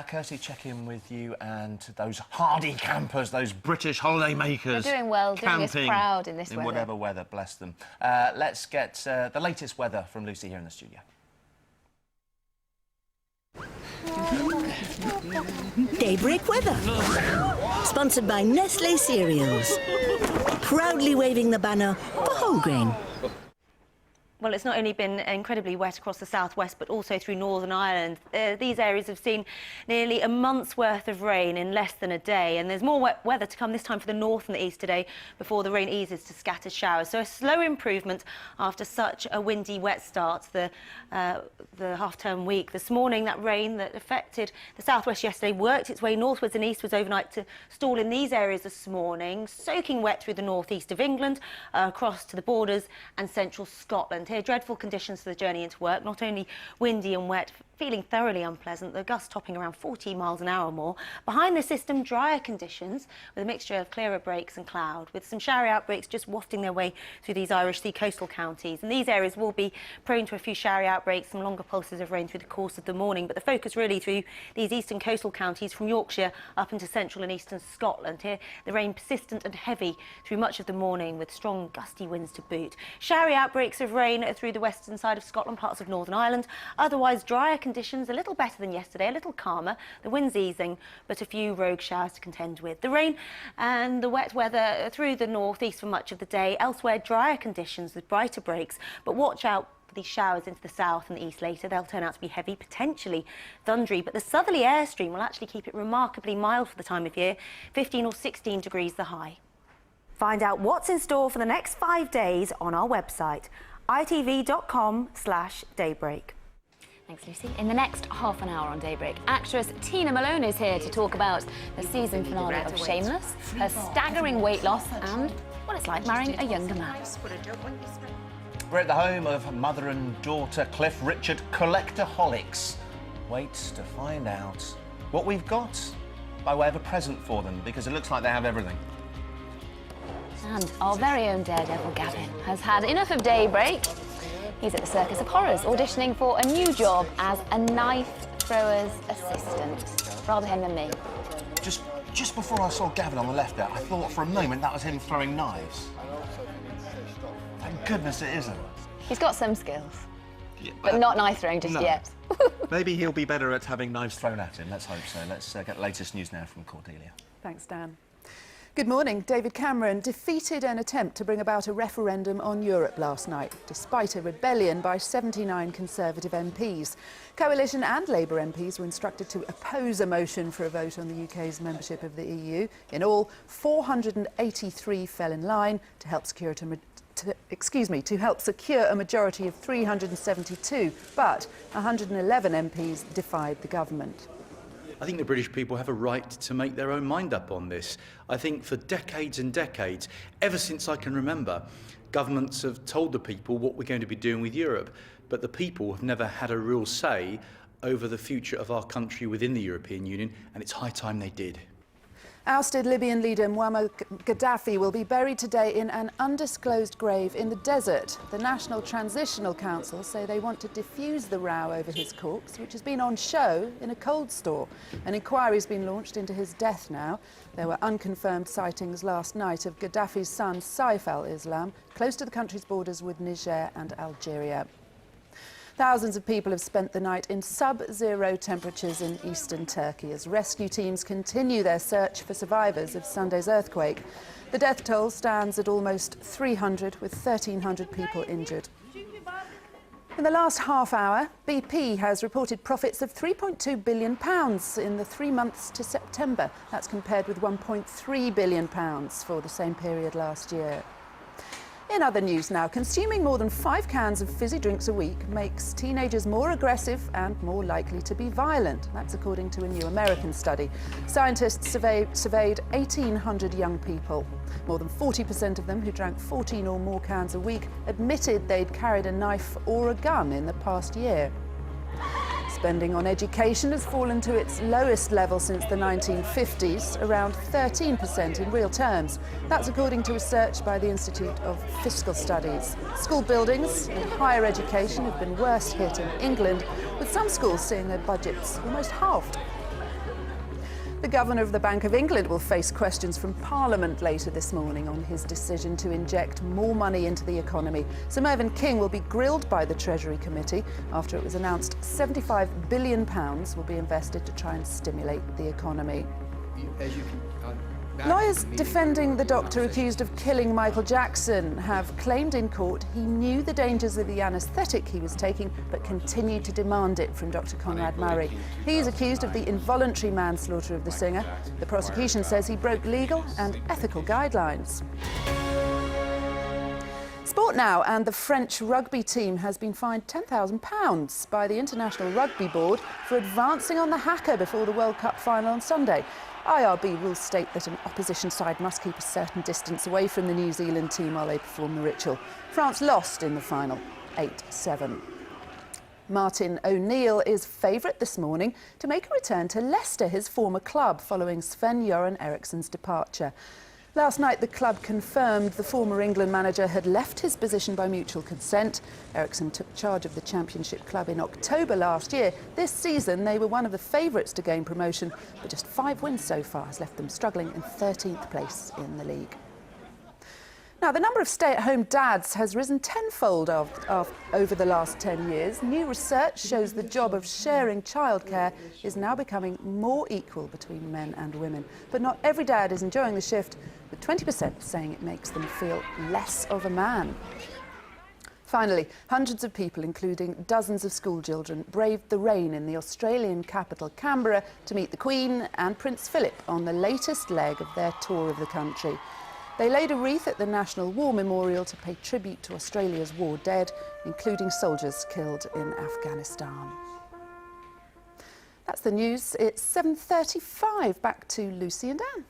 Kirsty. Check in with you and those hardy campers, those British holiday makers. They're doing well, doing us proud in this weather. In whatever weather, bless them. Let's get the latest weather from Lucy here in the studio. Daybreak weather. Sponsored by Nestlé Cereals. Proudly waving the banner for whole grain. Well, it's not only been incredibly wet across the southwest, but also through Northern Ireland. These areas have seen nearly a month's worth of rain in less than a day, and there's more wet weather to come this time for the north and the east today before the rain eases to scattered showers. So a slow improvement after such a windy, wet start to the half-term week. This morning, that rain that affected the southwest yesterday worked its way northwards and eastwards overnight to stall in these areas this morning, soaking wet through the northeast of England, across to the borders and central Scotland. here. Dreadful conditions for the journey into work. Not only windy and wet, feeling thoroughly unpleasant. The gusts topping around 40 miles an hour or more. Behind the system, drier conditions with a mixture of clearer breaks and cloud, with some showery outbreaks just wafting their way through these Irish Sea coastal counties. And these areas will be prone to a few showery outbreaks, some longer pulses of rain through the course of the morning. But the focus really through these eastern coastal counties from Yorkshire up into central and eastern Scotland. Here, the rain persistent and heavy through much of the morning with strong gusty winds to boot. Showery outbreaks of rain through the western side of Scotland, parts of Northern Ireland. Otherwise, drier conditions, a little better than yesterday, a little calmer. The wind's easing, but a few rogue showers to contend with. The rain and the wet weather through the northeast for much of the day. Elsewhere, drier conditions with brighter breaks, but watch out for these showers into the south and the east later. They'll turn out to be heavy, potentially thundery, but the southerly airstream will actually keep it remarkably mild for the time of year, 15 or 16 degrees the high. Find out what's in store for the next 5 days on our website, itv.com/daybreak. Thanks, Lucy. In the next half an hour on Daybreak, actress Tina Malone is here to talk about the season finale of Shameless, her staggering weight loss, and what it's like marrying a younger man. We're at the home of mother and daughter Cliff Richard collectaholics. Wait to find out what we've got by way of a present for them, because it looks like they have everything. And our very own daredevil Gavin has had enough of Daybreak. He's at the Circus of Horrors, auditioning for a new job as a knife thrower's assistant. Rather him than me. Just before I saw Gavin on the left there, I thought for a moment that was him throwing knives. Thank goodness it isn't. He's got some skills, but not knife throwing just yet. Maybe he'll be better at having knives thrown at him. Let's hope so. Let's get the latest news now from Cordelia. Thanks, Dan. Good morning. David Cameron defeated an attempt to bring about a referendum on Europe last night, despite a rebellion by 79 Conservative MPs. Coalition and Labour MPs were instructed to oppose a motion for a vote on the UK's membership of the EU. In all, 483 fell in line to help secure a majority of 372, but 111 MPs defied the government. I think the British people have a right to make their own mind up on this. I think for decades and decades, ever since I can remember, governments have told the people what we're going to be doing with Europe, but the people have never had a real say over the future of our country within the European Union, and it's high time they did. Ousted Libyan leader Muammar Gaddafi will be buried today in an undisclosed grave in the desert. The National Transitional Council say they want to defuse the row over his corpse, which has been on show in a cold store. An inquiry has been launched into his death now. There were unconfirmed sightings last night of Gaddafi's son, Saif al-Islam, close to the country's borders with Niger and Algeria. Thousands of people have spent the night in sub-zero temperatures in eastern Turkey as rescue teams continue their search for survivors of Sunday's earthquake. The death toll stands at almost 300, with 1,300 people injured. In the last half hour, BP has reported profits of £3.2 billion in the 3 months to September. That's compared with £1.3 billion for the same period last year. In other news now, consuming more than 5 cans of fizzy drinks a week makes teenagers more aggressive and more likely to be violent. That's according to a new American study. Scientists surveyed 1,800 young people. More than 40% of them who drank 14 or more cans a week admitted they'd carried a knife or a gun in the past year. Spending on education has fallen to its lowest level since the 1950s, around 13% in real terms. That's according to research by the Institute of Fiscal Studies. School buildings and higher education have been worst hit in England, with some schools seeing their budgets almost halved. The Governor of the Bank of England will face questions from Parliament later this morning on his decision to inject more money into the economy. Sir Mervyn King will be grilled by the Treasury Committee after it was announced £75 billion will be invested to try and stimulate the economy. Lawyers defending the doctor accused of killing Michael Jackson have claimed in court he knew the dangers of the anaesthetic he was taking but continued to demand it from Dr. Conrad Murray. He is accused of the involuntary manslaughter of the singer. The prosecution says he broke legal and ethical guidelines. Sport now, and the French rugby team has been fined £10,000 by the International Rugby Board for advancing on the haka before the World Cup final on Sunday. IRB rules state that an opposition side must keep a certain distance away from the New Zealand team while they perform the ritual. France lost in the final. 8-7. Martin O'Neill is favourite this morning to make a return to Leicester, his former club, following Sven-Göran Eriksson's departure. Last night, the club confirmed the former England manager had left his position by mutual consent. Eriksson took charge of the Championship club in October last year. This season, they were one of the favourites to gain promotion, but just 5 wins so far has left them struggling in 13th place in the league. Now, the number of stay-at-home dads has risen tenfold over the last 10 years. New research shows the job of sharing childcare is now becoming more equal between men and women. But not every dad is enjoying the shift, with 20% saying it makes them feel less of a man. Finally, hundreds of people, including dozens of school children, braved the rain in the Australian capital, Canberra, to meet the Queen and Prince Philip on the latest leg of their tour of the country. They laid a wreath at the National War Memorial to pay tribute to Australia's war dead, including soldiers killed in Afghanistan. That's the news. It's 7:35. Back to Lucy and Dan.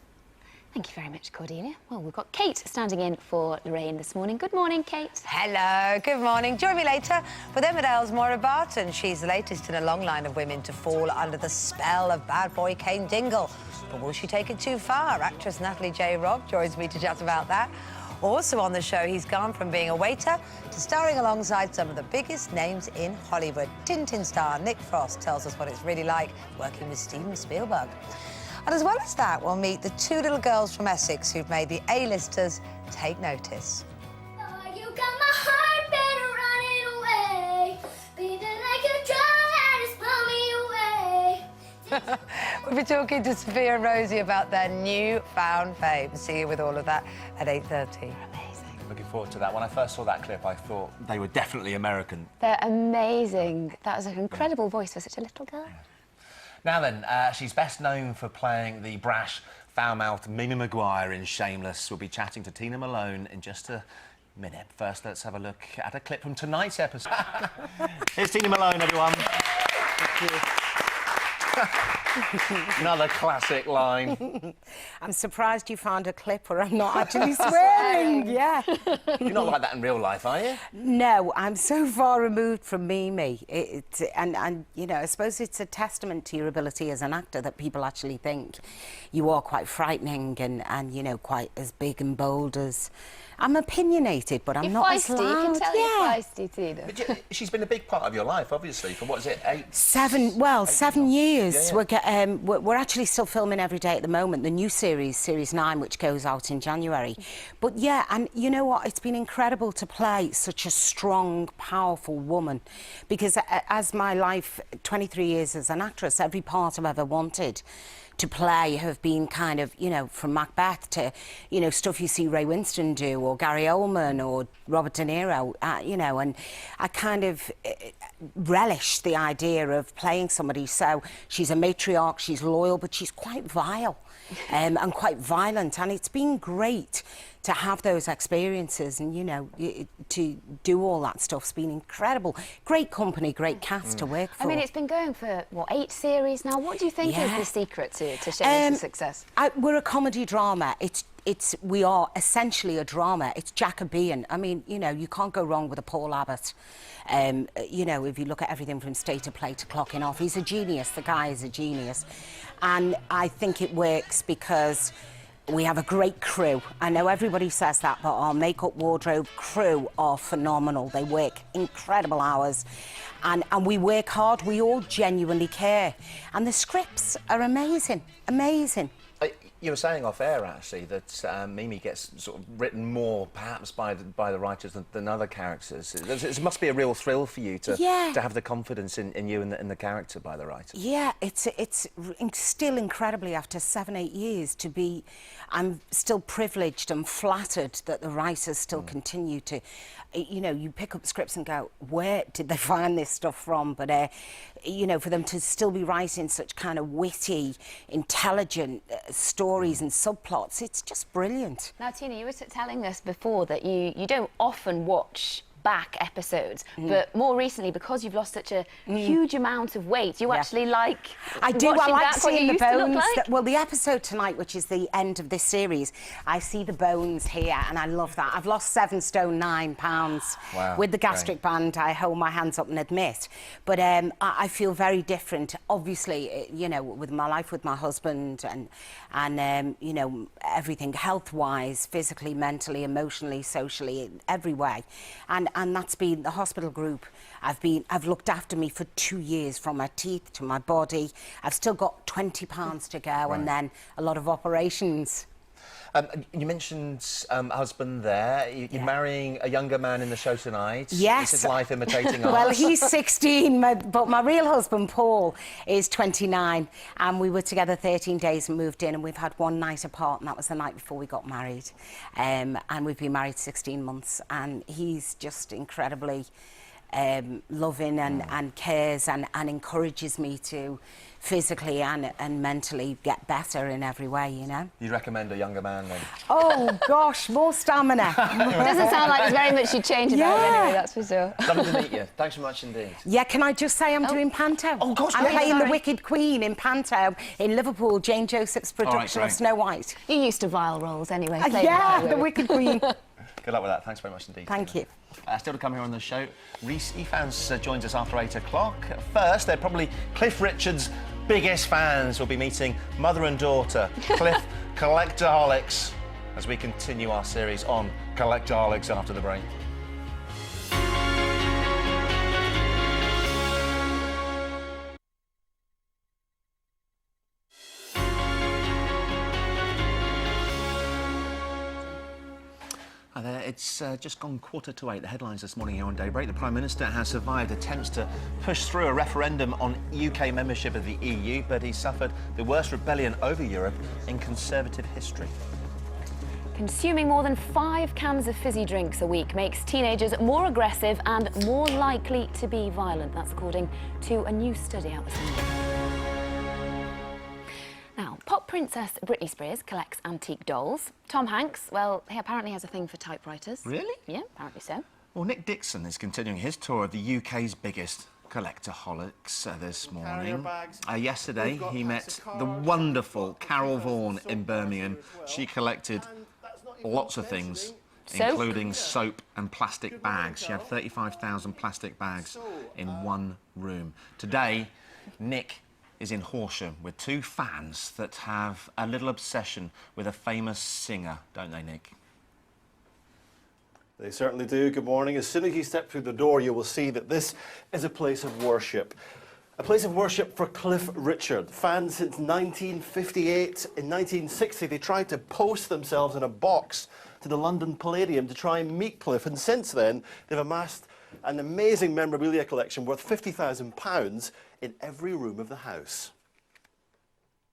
Thank you very much, Cordelia. Well, we've got Kate standing in for Lorraine this morning. Good morning, Kate. Hello, good morning. Join me later with Emmerdale's Maura Barton. She's the latest in a long line of women to fall under the spell of bad boy Kane Dingle. But will she take it too far? Actress Natalie J. Robb joins me to chat about that. Also on the show, he's gone from being a waiter to starring alongside some of the biggest names in Hollywood. Tintin star Nick Frost tells us what it's really like working with Steven Spielberg. And as well as that, we'll meet the 2 little girls from Essex who've made the A-listers take notice. Oh, you got my heart better running away, beating like a drum and it's blow me away. We'll be talking to Sophia and Rosie about their newfound fame. See you with all of that at 8:30. Looking forward to that. When I first saw that clip, I thought they were definitely American. They're amazing. That was an incredible voice for such a little girl. Now then, she's best known for playing the brash, foul-mouthed Mimi Maguire in Shameless. We'll be chatting to Tina Malone in just a minute. First, let's have a look at a clip from tonight's episode. Here's Tina Malone, everyone. Thank you. Another classic line. I'm surprised you found a clip where I'm not actually swearing. Yeah. You're not like that in real life, are you? No, I'm so far removed from Mimi. And you know, I suppose it's a testament to your ability as an actor that people actually think you are quite frightening and you know, quite as big and bold as... I'm opinionated, but I'm not as loud. You can tell you're feisty, Tina. But she's been a big part of your life, obviously, for what is it, 7 years. Yeah. We're actually still filming every day at the moment, the new series, Series 9, which goes out in January. But yeah, and you know what, it's been incredible to play such a strong, powerful woman, because as my life, 23 years as an actress, every part I've ever wanted to play have been kind of, you know, from Macbeth to, you know, stuff you see Ray Winston do, or Gary Oldman, or Robert De Niro, you know, and I kind of relish the idea of playing somebody. So she's a matriarch, she's loyal, but she's quite vile and quite violent, and it's been great to have those experiences and, you know, to do all that stuff's been incredible. Great company, great cast to work for. I mean, it's been going for, what, 8 series now? What do you think is the secret to Shameless' success? We're a comedy drama. We are essentially a drama. It's Jacobean. I mean, you know, you can't go wrong with a Paul Abbott. You know, if you look at everything from state to play to clocking off, he's a genius. The guy is a genius. And I think it works because we have a great crew. I know everybody says that, but our makeup, wardrobe, crew are phenomenal. They work incredible hours. And we work hard. We all genuinely care. And the scripts are amazing, amazing. You were saying off air, actually, that Mimi gets sort of written more, perhaps, by the writers than other characters. It must be a real thrill for you to have the confidence in you and the character by the writer. Yeah, it's still incredibly, after 7, 8 years, to be... I'm still privileged and flattered that the writers still continue to... You know, you pick up scripts and go, where did they find this stuff from? But, you know, for them to still be writing such kind of witty, intelligent stories and subplots, it's just brilliant. Now, Tina, you were telling us before that you don't often watch back episodes, but more recently, because you've lost such a huge amount of weight, you actually like I do. I watching like that's what you seeing the used to look bones. like? Well, the episode tonight, which is the end of this series, I see the bones here, and I love that. I've lost 7 stone 9 pounds with the gastric band. I hold my hands up and admit, but I feel very different. Obviously, you know, with my life with my husband and you know, everything health-wise, physically, mentally, emotionally, socially, every way, and that's been the hospital group. I've looked after me for 2 years, from my teeth to my body. I've still got 20 pounds to go, and then a lot of operations. You mentioned husband there. You're marrying a younger man in the show tonight. Yes. This is life imitating art. Well, he's 16, but my real husband, Paul, is 29, and we were together 13 days and moved in, and we've had one night apart, and that was the night before we got married. And we've been married 16 months, and he's just incredibly loving and cares and encourages me to physically and mentally get better in every way, you know. You recommend a younger man then? Oh gosh, more stamina. Doesn't sound like there's very much you change about him anyway, that's for sure. Lovely to meet you. Thanks so much indeed. Yeah, can I just say I'm doing Panto? Oh, gosh, I'm yeah, playing the sorry. Wicked Queen in Panto in Liverpool, Jane Joseph's production great. of Snow White. You're used to vile roles anyway. playing Yeah, that the way. Wicked Queen. Good luck with that. Thanks very much indeed. Thank you. Still to come here on the show, Reese Efans joins us after 8 o'clock. First, they're probably Cliff Richard's biggest fans. We'll be meeting mother and daughter, Cliff Collectaholics, as we continue our series on Collectaholics after the break. Hi there, it's just gone 7:45. The headlines this morning here on Daybreak. The Prime Minister has survived attempts to push through a referendum on UK membership of the EU, but he suffered the worst rebellion over Europe in Conservative history. Consuming more than 5 cans of fizzy drinks a week makes teenagers more aggressive and more likely to be violent. That's according to a new study out this morning. Now, pop princess Britney Spears collects antique dolls. Tom Hanks, well, he apparently has a thing for typewriters. Really? Yeah, apparently so. Well, Nick Dixon is continuing his tour of the UK's biggest collectaholics this morning. Yesterday, he met the wonderful Carol Vaughan in Birmingham. She collected lots of things, including soap and plastic bags. She had 35,000 plastic bags in one room. Today, Nick is in Horsham with 2 fans that have a little obsession with a famous singer, don't they, Nick? They certainly do. Good morning. As soon as you step through the door, you will see that this is a place of worship. A place of worship for Cliff Richard. Fans since 1958. In 1960, they tried to post themselves in a box to the London Palladium to try and meet Cliff, and since then, they've amassed an amazing memorabilia collection worth £50,000 in every room of the house.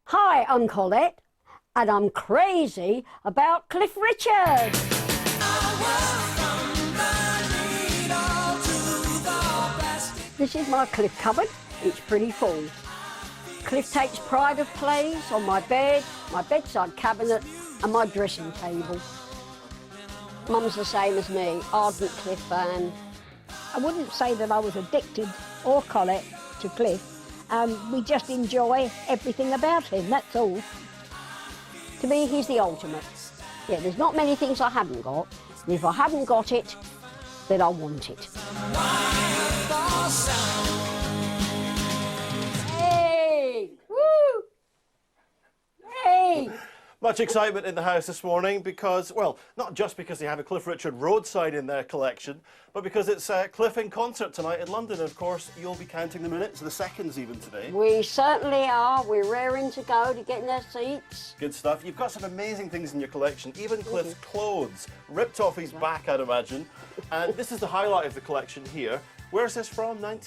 Hi, I'm Colette, and I'm crazy about Cliff Richard. This is my Cliff cupboard. It's pretty full. Cliff takes pride of place on my bed, my bedside cabinet, and my dressing table. Mum's the same as me, ardent Cliff fan. I wouldn't say that I was addicted, or Colette, to Cliff. We just enjoy everything about him, that's all. To me, he's the ultimate. Yeah, there's not many things I haven't got, and if I haven't got it, then I want it. Hey! Woo! Hey! Much excitement in the house this morning because, well, not just because they have a Cliff Richard road sign in their collection, but because it's Cliff in concert tonight in London. And of course, you'll be counting the minutes, the seconds even today. We certainly are. We're raring to go to get in our seats. Good stuff. You've got some amazing things in your collection, even Cliff's clothes, ripped off his back, I'd imagine. And this is the highlight of the collection here. Where's this from? That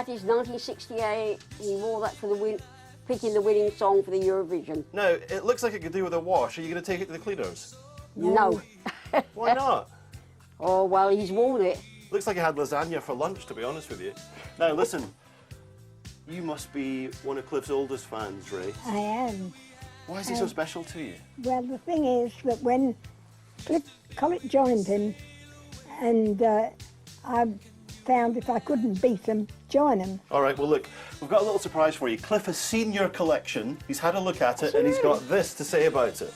is 1968. He wore that for the picking the winning song for the Eurovision. Now, it looks like it could do with a wash. Are you going to take it to the cleaners? No. Why not? Oh, well, he's worn it. Looks like I had lasagna for lunch, to be honest with you. Now, listen, you must be one of Cliff's oldest fans, Ray. I am. Why is he so special to you? Well, the thing is that when Cliff Collett joined him and I found if I couldn't beat them, join them. All right, well, look, we've got a little surprise for you. Cliff has seen your collection, he's had a look at it, and he's got this to say about it.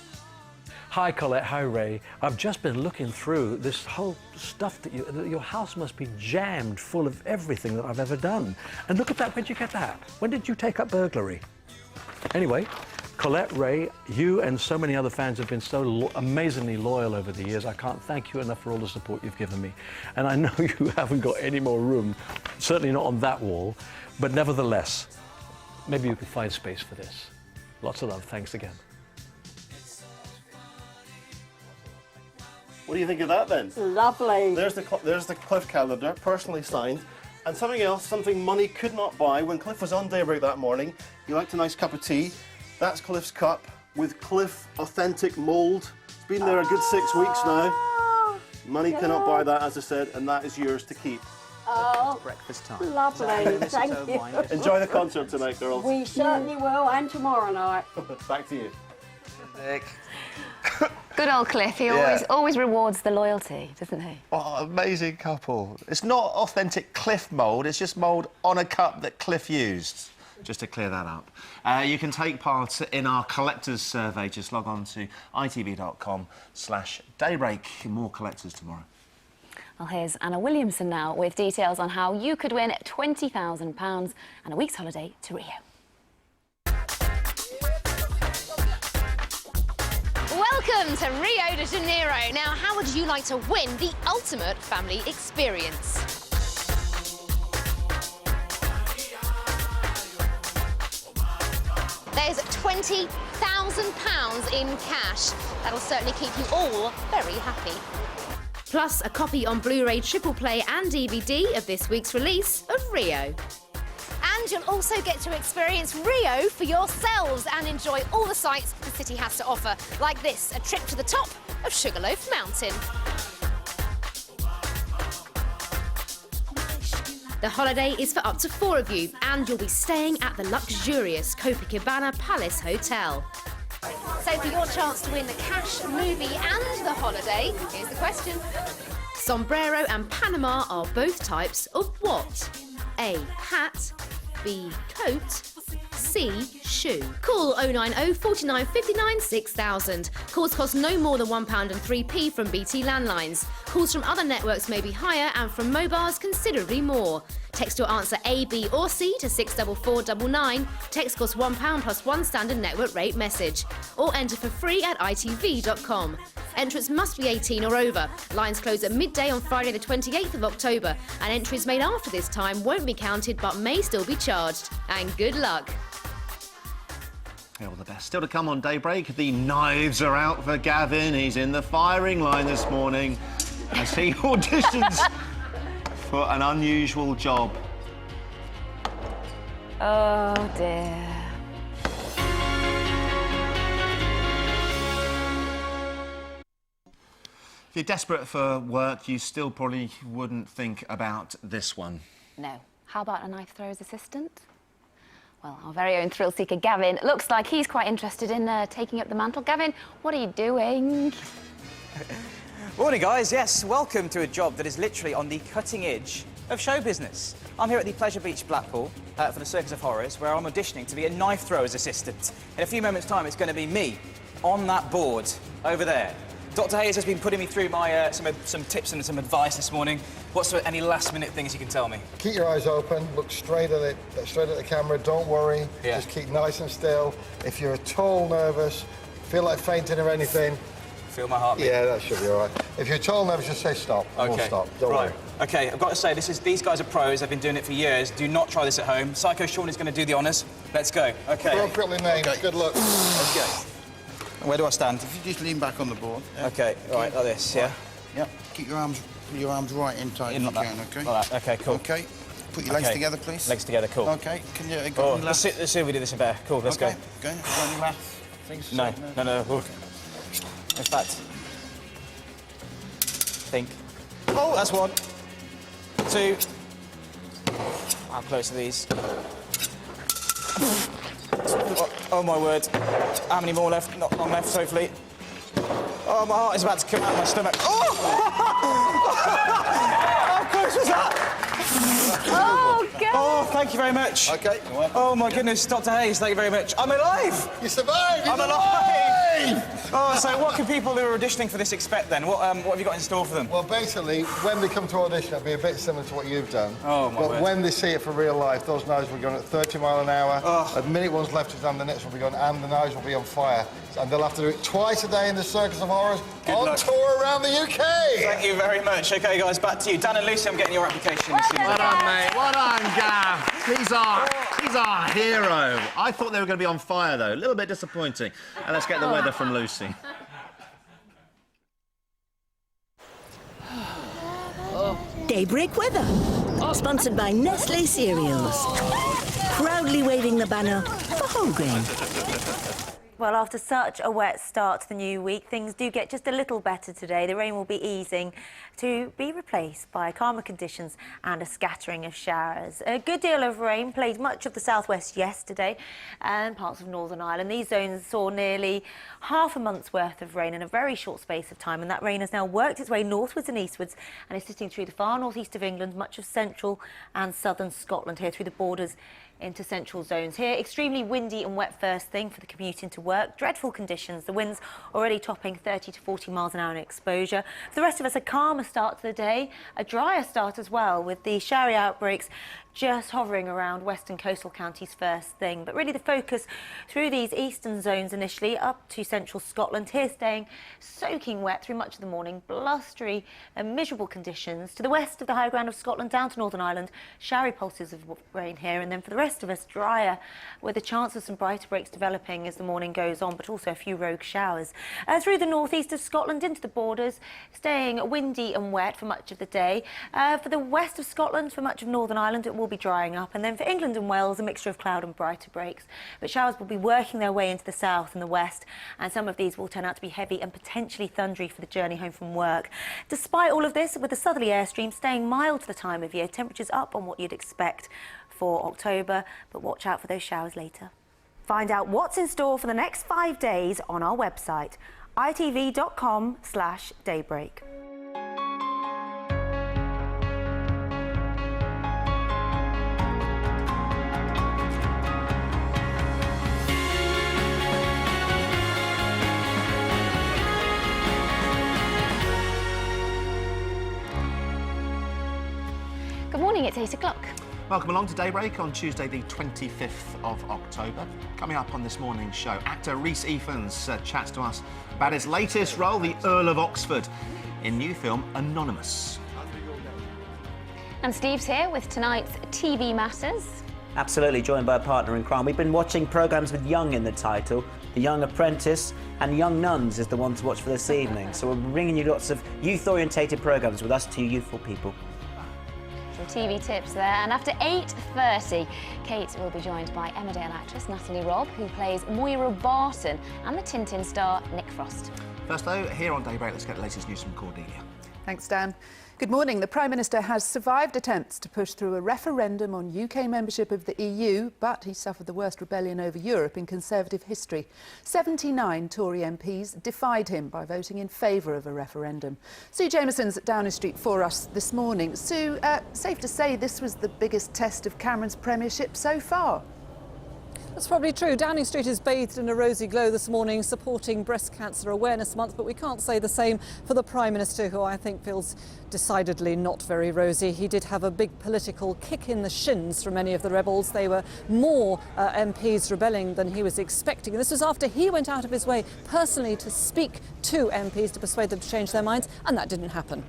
Hi Colette, hi Ray. I've just been looking through this whole stuff that your house must be jammed full of everything that I've ever done. And look at that, where'd you get that? When did you take up burglary? Anyway, Colette, Ray, you and so many other fans have been so amazingly loyal over the years. I can't thank you enough for all the support you've given me. And I know you haven't got any more room, certainly not on that wall, but nevertheless, maybe you could find space for this. Lots of love, thanks again. What do you think of that then? Lovely. There's the Cliff calendar, personally signed. And something else, something money could not buy. When Cliff was on Daybreak that morning, he liked a nice cup of tea. That's Cliff's cup with Cliff authentic mould. It's been there a good 6 weeks now. Money cannot buy that, as I said, and that is yours to keep. Oh, breakfast time. lovely. Thank you. Enjoy the concert tonight, girls. We certainly will, and tomorrow night. Back to you. Nick. Good old Cliff. He always rewards the loyalty, doesn't he? Oh, amazing couple. It's not authentic Cliff mould, it's just mould on a cup that Cliff used. Just to clear that up. You can take part in our collectors survey. Just log on to itv.com/daybreak. More collectors tomorrow. Well, here's Anna Williamson now with details on how you could win £20,000 and a week's holiday to Rio. Welcome to Rio de Janeiro. Now, how would you like to win the ultimate family experience? There's £20,000 in cash. That'll certainly keep you all very happy. Plus, a copy on Blu-ray, triple play and DVD of this week's release of Rio. And you'll also get to experience Rio for yourselves and enjoy all the sights the city has to offer, like this, a trip to the top of Sugarloaf Mountain. The holiday is for up to 4 of you, and you'll be staying at the luxurious Copacabana Palace Hotel. So for your chance to win the cash, movie and the holiday, here's the question. Sombrero and Panama are both types of what? A. Hat. B. Coat. C. Shoe. Call 090 49 59 6000. Calls cost no more than £1.03 from BT landlines. Calls from other networks may be higher and from mobiles considerably more. Text your answer A, B or C to 64499. Text costs £1 plus one standard network rate message. Or enter for free at itv.com. Entrants must be 18 or over. Lines close at midday on Friday the 28th of October, and entries made after this time won't be counted but may still be charged. And good luck. Yeah, all the best. Still to come on Daybreak, the knives are out for Gavin. He's in the firing line this morning as he auditions for an unusual job. Oh dear. If you're desperate for work, you still probably wouldn't think about this one. No. How about a knife thrower's assistant? Well, our very own thrill seeker Gavin looks like he's quite interested in taking up the mantle. Gavin, what are you doing? Morning, guys. Yes, welcome to a job that is literally on the cutting edge of show business. I'm here at the Pleasure Beach, Blackpool, for the Circus of Horrors, where I'm auditioning to be a knife thrower's assistant. In a few moments' time, it's going to be me on that board over there. Dr. Hayes has been putting me through my some tips and some advice this morning. What's any last-minute things you can tell me? Keep your eyes open, look straight at the camera, don't worry. Yeah. Just keep nice and still. If you're at all nervous, feel like fainting or anything... Feel my heartbeat? Yeah, that should be all right. If you're at all nervous, just say stop. Okay. We'll stop, don't worry. OK, I've got to say, these guys are pros. They've been doing it for years. Do not try this at home. Psycho Sean is going to do the honours. Let's go. OK. Appropriately named. Okay. Good luck. OK. Where do I stand? If you just lean back on the board. Yeah. OK, right, like this, yeah? Yep. Keep your arms right in tight if you can, OK? Like that. OK, cool. OK. Put your legs together, please. Legs together, cool. OK. Can you go let's see if we do this in bear. Cool, let's go. OK. Any math things? No. Okay. In fact, think. Oh, that's 1, 2. How close are these? Oh my word. How many more left? Not long left, hopefully. Oh, my heart is about to come out of my stomach. Oh! How close was that? Oh, God. Oh, thank you very much. OK. Oh, my goodness, Dr. Hayes, thank you very much. I'm alive! You survived! I'm alive! Oh, so what can people who are auditioning for this expect then? What have you got in store for them? Well, basically, when they come to audition, it'll be a bit similar to what you've done. Oh, my But word. when they see it for real life, those knives will be going at 30 mile an hour. Oh. A minute one's left is on the next will be going, and the knives will be on fire. And they'll have to do it twice a day in the Circus of Horrors on tour around the UK. Thank you very much. OK, guys, back to you. Dan and Lucy, I'm getting your application. Well done, mate. Well done, Gav. He's our hero. I thought they were going to be on fire, though. A little bit disappointing. And let's get the weather from Lucy. Daybreak weather. Sponsored by Nestlé Cereals. Proudly waving the banner for whole grain. Well, after such a wet start to the new week, things do get just a little better today. The rain will be easing to be replaced by calmer conditions and a scattering of showers. A good deal of rain plagued much of the southwest yesterday and parts of Northern Ireland. These zones saw nearly half a month's worth of rain in a very short space of time, and that rain has now worked its way northwards and eastwards and is sitting through the far northeast of England, much of central and southern Scotland, here through the borders into central zones. Here, extremely windy and wet first thing for the commute into work. Dreadful conditions. The winds already topping 30 to 40 miles an hour in exposure. For the rest of us, a calmer start to the day, a drier start as well, with the showery outbreaks just hovering around western coastal counties first thing. But really the focus through these eastern zones initially up to central Scotland, here staying soaking wet through much of the morning, blustery and miserable conditions. To the west of the high ground of Scotland down to Northern Ireland, showery pulses of rain here, and then for the rest of us drier with a chance of some brighter breaks developing as the morning goes on, but also a few rogue showers. Through the northeast of Scotland into the borders, staying windy and wet for much of the day. For the west of Scotland, for much of Northern Ireland, it will be drying up, and then for England and Wales, a mixture of cloud and brighter breaks. But showers will be working their way into the south and the west, and some of these will turn out to be heavy and potentially thundery for the journey home from work. Despite all of this, with the southerly airstream staying mild for the time of year, temperatures up on what you'd expect for October, but watch out for those showers later. Find out what's in store for the next 5 days on our website, itv.com/daybreak. Good morning, it's 8 o'clock. Welcome along to Daybreak on Tuesday, the 25th of October. Coming up on this morning's show, actor Rhys Ifans chats to us about his latest role, the Earl of Oxford, in new film Anonymous. And Steve's here with tonight's TV Matters. Absolutely, joined by a partner in crime. We've been watching programmes with Young in the title. The Young Apprentice and Young Nuns is the one to watch for this evening. So we're bringing you lots of youth-orientated programmes with us two youthful people. Some TV tips there. And after 8:30, Kate will be joined by Emmerdale actress Natalie Robb, who plays Moira Barton, and the Tintin star Nick Frost. First, though, here on Daybreak, let's get the latest news from Cordelia. Thanks, Dan. Good morning. The Prime Minister has survived attempts to push through a referendum on UK membership of the EU, but he suffered the worst rebellion over Europe in Conservative history. 79 Tory MPs defied him by voting in favour of a referendum. Sue Jameson's at Downing Street for us this morning. Sue, safe to say this was the biggest test of Cameron's premiership so far? That's probably true. Downing Street is bathed in a rosy glow this morning, supporting Breast Cancer Awareness Month, but we can't say the same for the Prime Minister, who I think feels decidedly not very rosy. He did have a big political kick in the shins from many of the rebels. They were more MPs rebelling than he was expecting. And this was after he went out of his way personally to speak to MPs to persuade them to change their minds, and that didn't happen.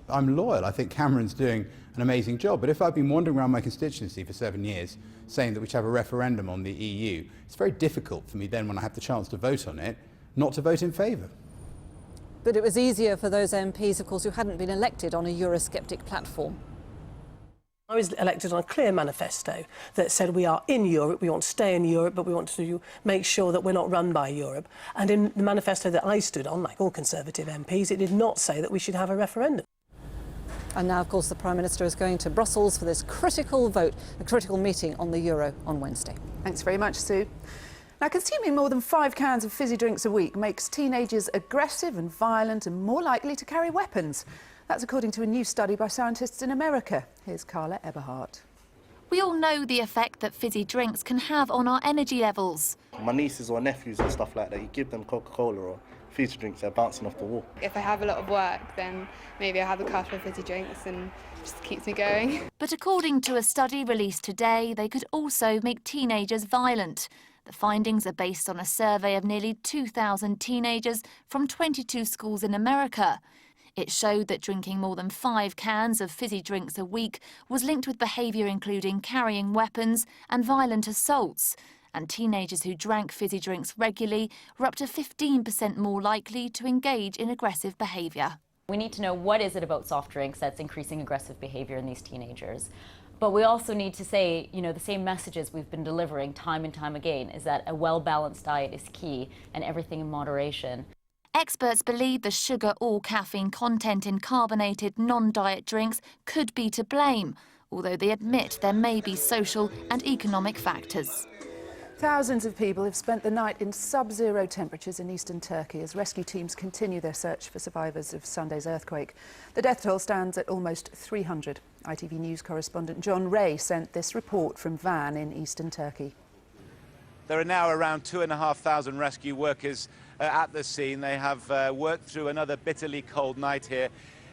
I'm loyal. I think Cameron's doing an amazing job. But if I've been wandering around my constituency for 7 years saying that we should have a referendum on the EU, it's very difficult for me then, when I have the chance to vote on it, not to vote in favour. But it was easier for those MPs, of course, who hadn't been elected on a Eurosceptic platform. I was elected on a clear manifesto that said we are in Europe, we want to stay in Europe, but we want to make sure that we're not run by Europe. And in the manifesto that I stood on, like all Conservative MPs, it did not say that we should have a referendum. And now, of course, the Prime Minister is going to Brussels for this critical vote, a critical meeting on the euro on Wednesday. Thanks very much, Sue. Now, consuming more than 5 cans of fizzy drinks a week makes teenagers aggressive and violent and more likely to carry weapons. That's according to a new study by scientists in America. Here's Carla Eberhardt. We all know the effect that fizzy drinks can have on our energy levels. My nieces or nephews and stuff like that, you give them Coca-Cola or fizzy drinks, they're bouncing off the wall. If I have a lot of work, then maybe I'll have a couple of fizzy drinks and just keeps me going. But according to a study released today, they could also make teenagers violent. The findings are based on a survey of nearly 2,000 teenagers from 22 schools in America. It showed that drinking more than 5 cans of fizzy drinks a week was linked with behaviour including carrying weapons and violent assaults. And teenagers who drank fizzy drinks regularly were up to 15% more likely to engage in aggressive behaviour. We need to know what is it about soft drinks that's increasing aggressive behaviour in these teenagers. But we also need to say, you know, the same messages we've been delivering time and time again is that a well-balanced diet is key and everything in moderation. Experts believe the sugar or caffeine content in carbonated non-diet drinks could be to blame, although they admit there may be social and economic factors. Thousands of people have spent the night in sub-zero temperatures in eastern Turkey as rescue teams continue their search for survivors of Sunday's earthquake. The death toll stands at almost 300. ITV News correspondent John Ray sent this report from Van in eastern Turkey. There are now around 2,500 rescue workers at the scene. They have worked through another bitterly cold night here.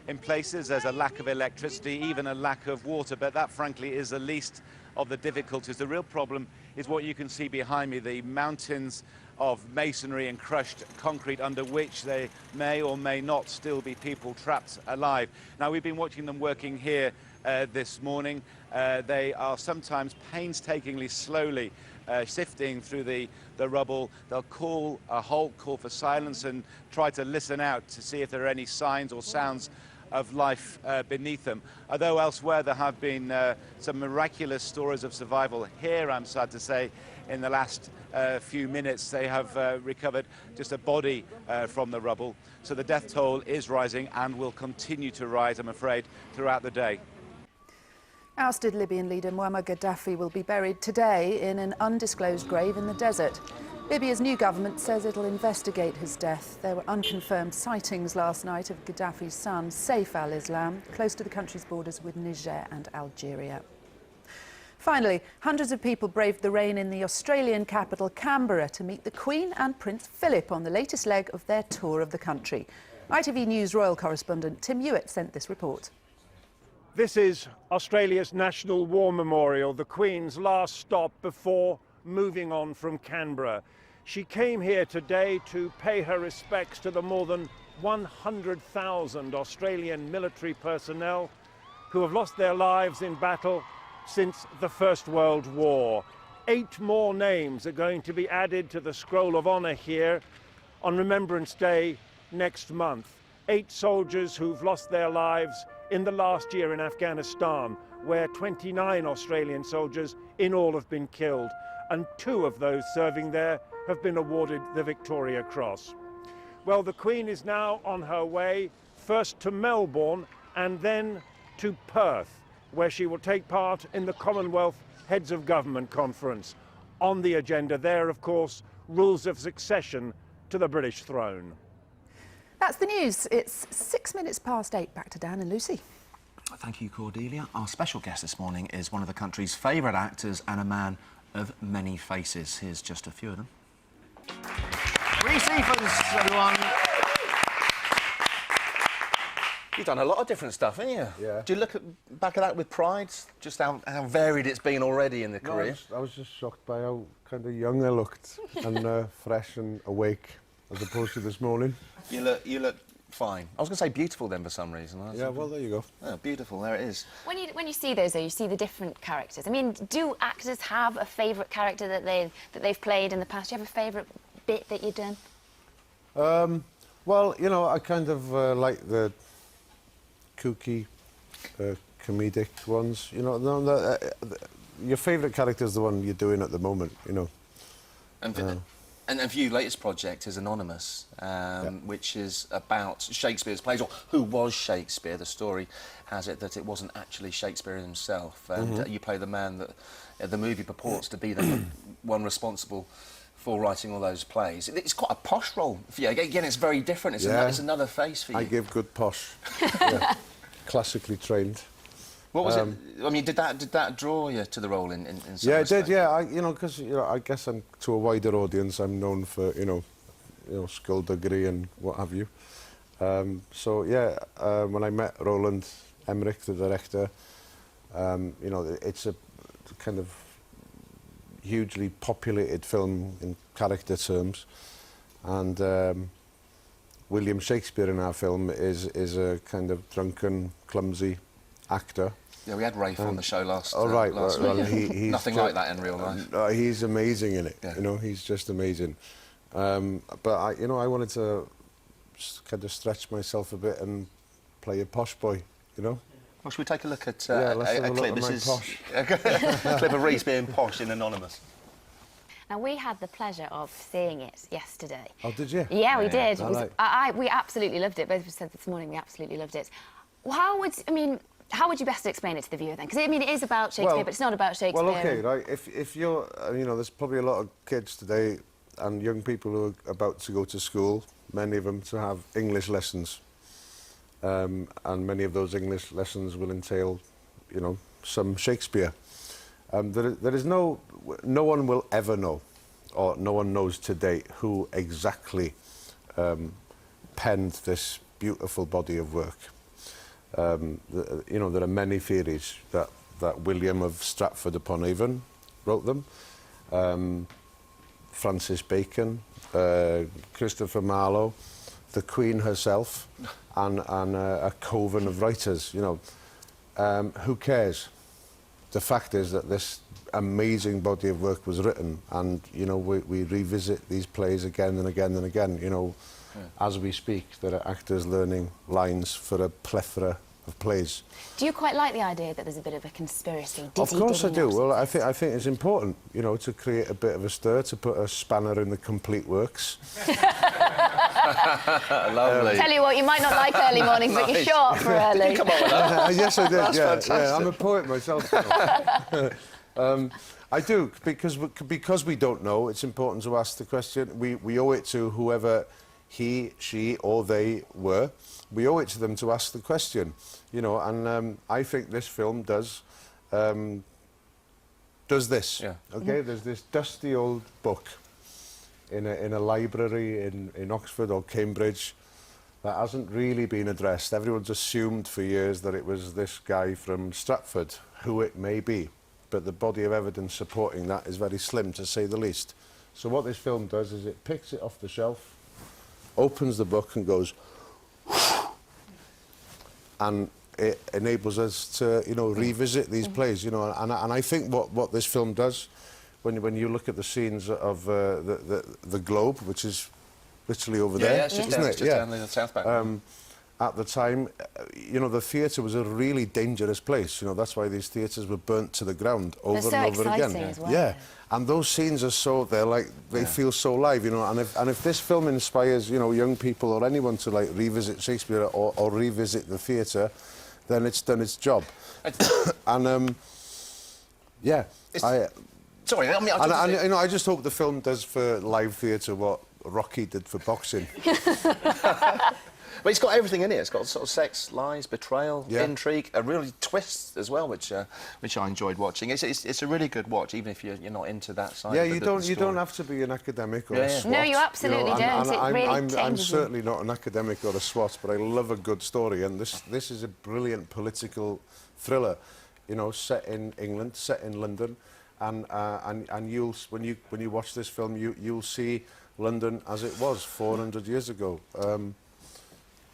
In places there's a lack of electricity, even a lack of water, but that frankly is the least of the difficulties. The real problem is what you can see behind me, the mountains of masonry and crushed concrete under which there may or may not still be people trapped alive. Now, we've been watching them working here this morning. They are sometimes painstakingly, slowly sifting through the rubble. They'll call a halt, call for silence and try to listen out to see if there are any signs or sounds of life beneath them. Although elsewhere there have been some miraculous stories of survival. Here, I'm sad to say, in the last few minutes they have recovered just a body from the rubble. So the death toll is rising and will continue to rise, I'm afraid, throughout the day. Ousted Libyan leader Muammar Gaddafi will be buried today in an undisclosed grave in the desert. Libya's new government says it'll investigate his death. There were unconfirmed sightings last night of Gaddafi's son, Saif al-Islam, close to the country's borders with Niger and Algeria. Finally, hundreds of people braved the rain in the Australian capital, Canberra, to meet the Queen and Prince Philip on the latest leg of their tour of the country. ITV News royal correspondent Tim Hewitt sent this report. This is Australia's National War Memorial, the Queen's last stop before moving on from Canberra. She came here today to pay her respects to the more than 100,000 Australian military personnel who have lost their lives in battle since the First World War. 8 more names are going to be added to the Scroll of Honour here on Remembrance Day next month. 8 soldiers who've lost their lives in the last year in Afghanistan, where 29 Australian soldiers in all have been killed, and 2 of those serving there have been awarded the Victoria Cross. Well, the Queen is now on her way, first to Melbourne and then to Perth, where she will take part in the Commonwealth Heads of Government Conference. On the agenda there, of course, rules of succession to the British throne. That's the news. It's 6 minutes past 8. Back to Dan and Lucy. Thank you, Cordelia. Our special guest this morning is one of the country's favourite actors and a man of many faces. Here's just a few of them. Reese Evans, everyone. You've done a lot of different stuff, haven't you? Yeah. Do you look back at that with pride? Just how varied it's been already in the career? I was just shocked by how kind of young I looked and fresh and awake as opposed to this morning. You look fine. I was going to say beautiful then for some reason. Yeah, well, there you go. Oh, beautiful, there it is. When you see those, though, you see the different characters. I mean, do actors have a favourite character that they've played in the past? Do you have a favourite bit that you've done? Well, you know, I kind of like the kooky, comedic ones. You know, your favourite character is the one you're doing at the moment, you know. And for you, latest project is Anonymous, which is about Shakespeare's plays, or who was Shakespeare. The story has it that it wasn't actually Shakespeare himself, and you play the man that the movie purports to be the one responsible for writing all those plays. It's quite a posh role for you. Again, it's very different. It's another face for you. I give good posh. Yeah. Classically trained. What was it? I mean, did that draw you to the role in some Yeah, it respect? did. Yeah, because I guess I'm to a wider audience. I'm known for skullduggery and what have you. So yeah, when I met Roland Emmerich, the director, it's a kind of hugely populated film in character terms, and William Shakespeare in our film is a kind of drunken, clumsy actor. Yeah, we had Rafe on the show last last week. Well, he's Nothing like that in real life. He's amazing in it. Yeah. He's just amazing. But I wanted to kind of stretch myself a bit and play a posh boy. Well, should we take a look at let's have a a clip? look at This my is posh. a clip of Reese being posh in Anonymous. Now, we had the pleasure of seeing it yesterday. Oh, did you? Yeah, we did. I We absolutely loved it. Both of us said this morning we absolutely loved it. How would you best explain it to the viewer then? Because it is about Shakespeare, but it's not about Shakespeare. Well, okay, right. If you're, there's probably a lot of kids today and young people who are about to go to school, many of them to have English lessons. And many of those English lessons will entail, some Shakespeare. There is no one will ever know, or no one knows to date, who exactly penned this beautiful body of work. There are many theories that William of Stratford-upon-Avon wrote them, Francis Bacon, Christopher Marlowe, the Queen herself, and a coven of writers. Who cares? The fact is that this amazing body of work was written, and we revisit these plays again and again and again. As we speak, there are actors learning lines for a plethora of plays. Do you quite like the idea that there's a bit of a conspiracy? Of course I do. Well, I think it's important, to create a bit of a stir, to put a spanner in the complete works. Lovely. Tell you what, you might not like early mornings, but you're short for early. Did you come up with that? Yes, I did. That's fantastic. I'm a poet myself. I do, because we don't know. It's important to ask the question. We owe it to whoever he, she, or they were. We owe it to them to ask the question, and I think this film does this. Yeah. Okay, there's this dusty old book in a library in Oxford or Cambridge that hasn't really been addressed. Everyone's assumed for years that it was this guy from Stratford, who it may be, but the body of evidence supporting that is very slim, to say the least. So what this film does is it picks it off the shelf, opens the book and goes, and it enables us to, revisit these plays, and I think what this film does, when you look at the scenes of the Globe, which is literally over there, yeah, it's just isn't down, it? just down the south bank. At the time, the theatre was a really dangerous place. That's why these theatres were burnt to the ground over and over again. As well. Yeah, and those scenes are they feel so live, and if this film inspires, young people or anyone to revisit Shakespeare or revisit the theatre, then it's done its job. And yeah, sorry, I just hope the film does for live theatre what Rocky did for boxing. But it's got everything in it. It's got sort of sex, lies, betrayal, intrigue, a really twist as well, which I enjoyed watching. It's a really good watch, even if you're not into that side. Yeah, of the you don't have to be an academic or a SWAT. No, you absolutely don't. It really changes I'm you. certainly not an academic or a SWAT, but I love a good story, and this is a brilliant political thriller, set in England, set in London, and you'll when you watch this film, you'll see London as it was 400 years ago.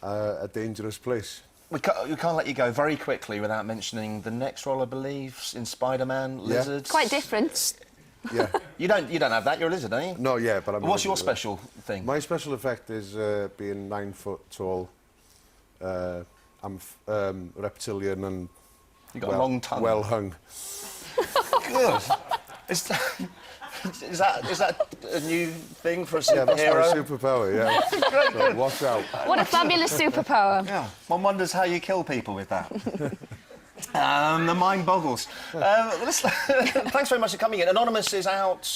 A dangerous place. We can't let you go very quickly without mentioning the next role, I believe, in Spider-Man, Lizards. Quite different. Yeah. You don't have that. You're a lizard, aren't you? No, yeah, but I'm. What's your special thing? My special effect is being 9 foot tall. I'm reptilian and. You got a long tongue. Well hung. Good. Is that a new thing for a superhero? Yeah, that's my superpower, yeah. So watch out. What a fabulous superpower. Yeah, one wonders how you kill people with that. The mind boggles. Thanks very much for coming in. Anonymous is out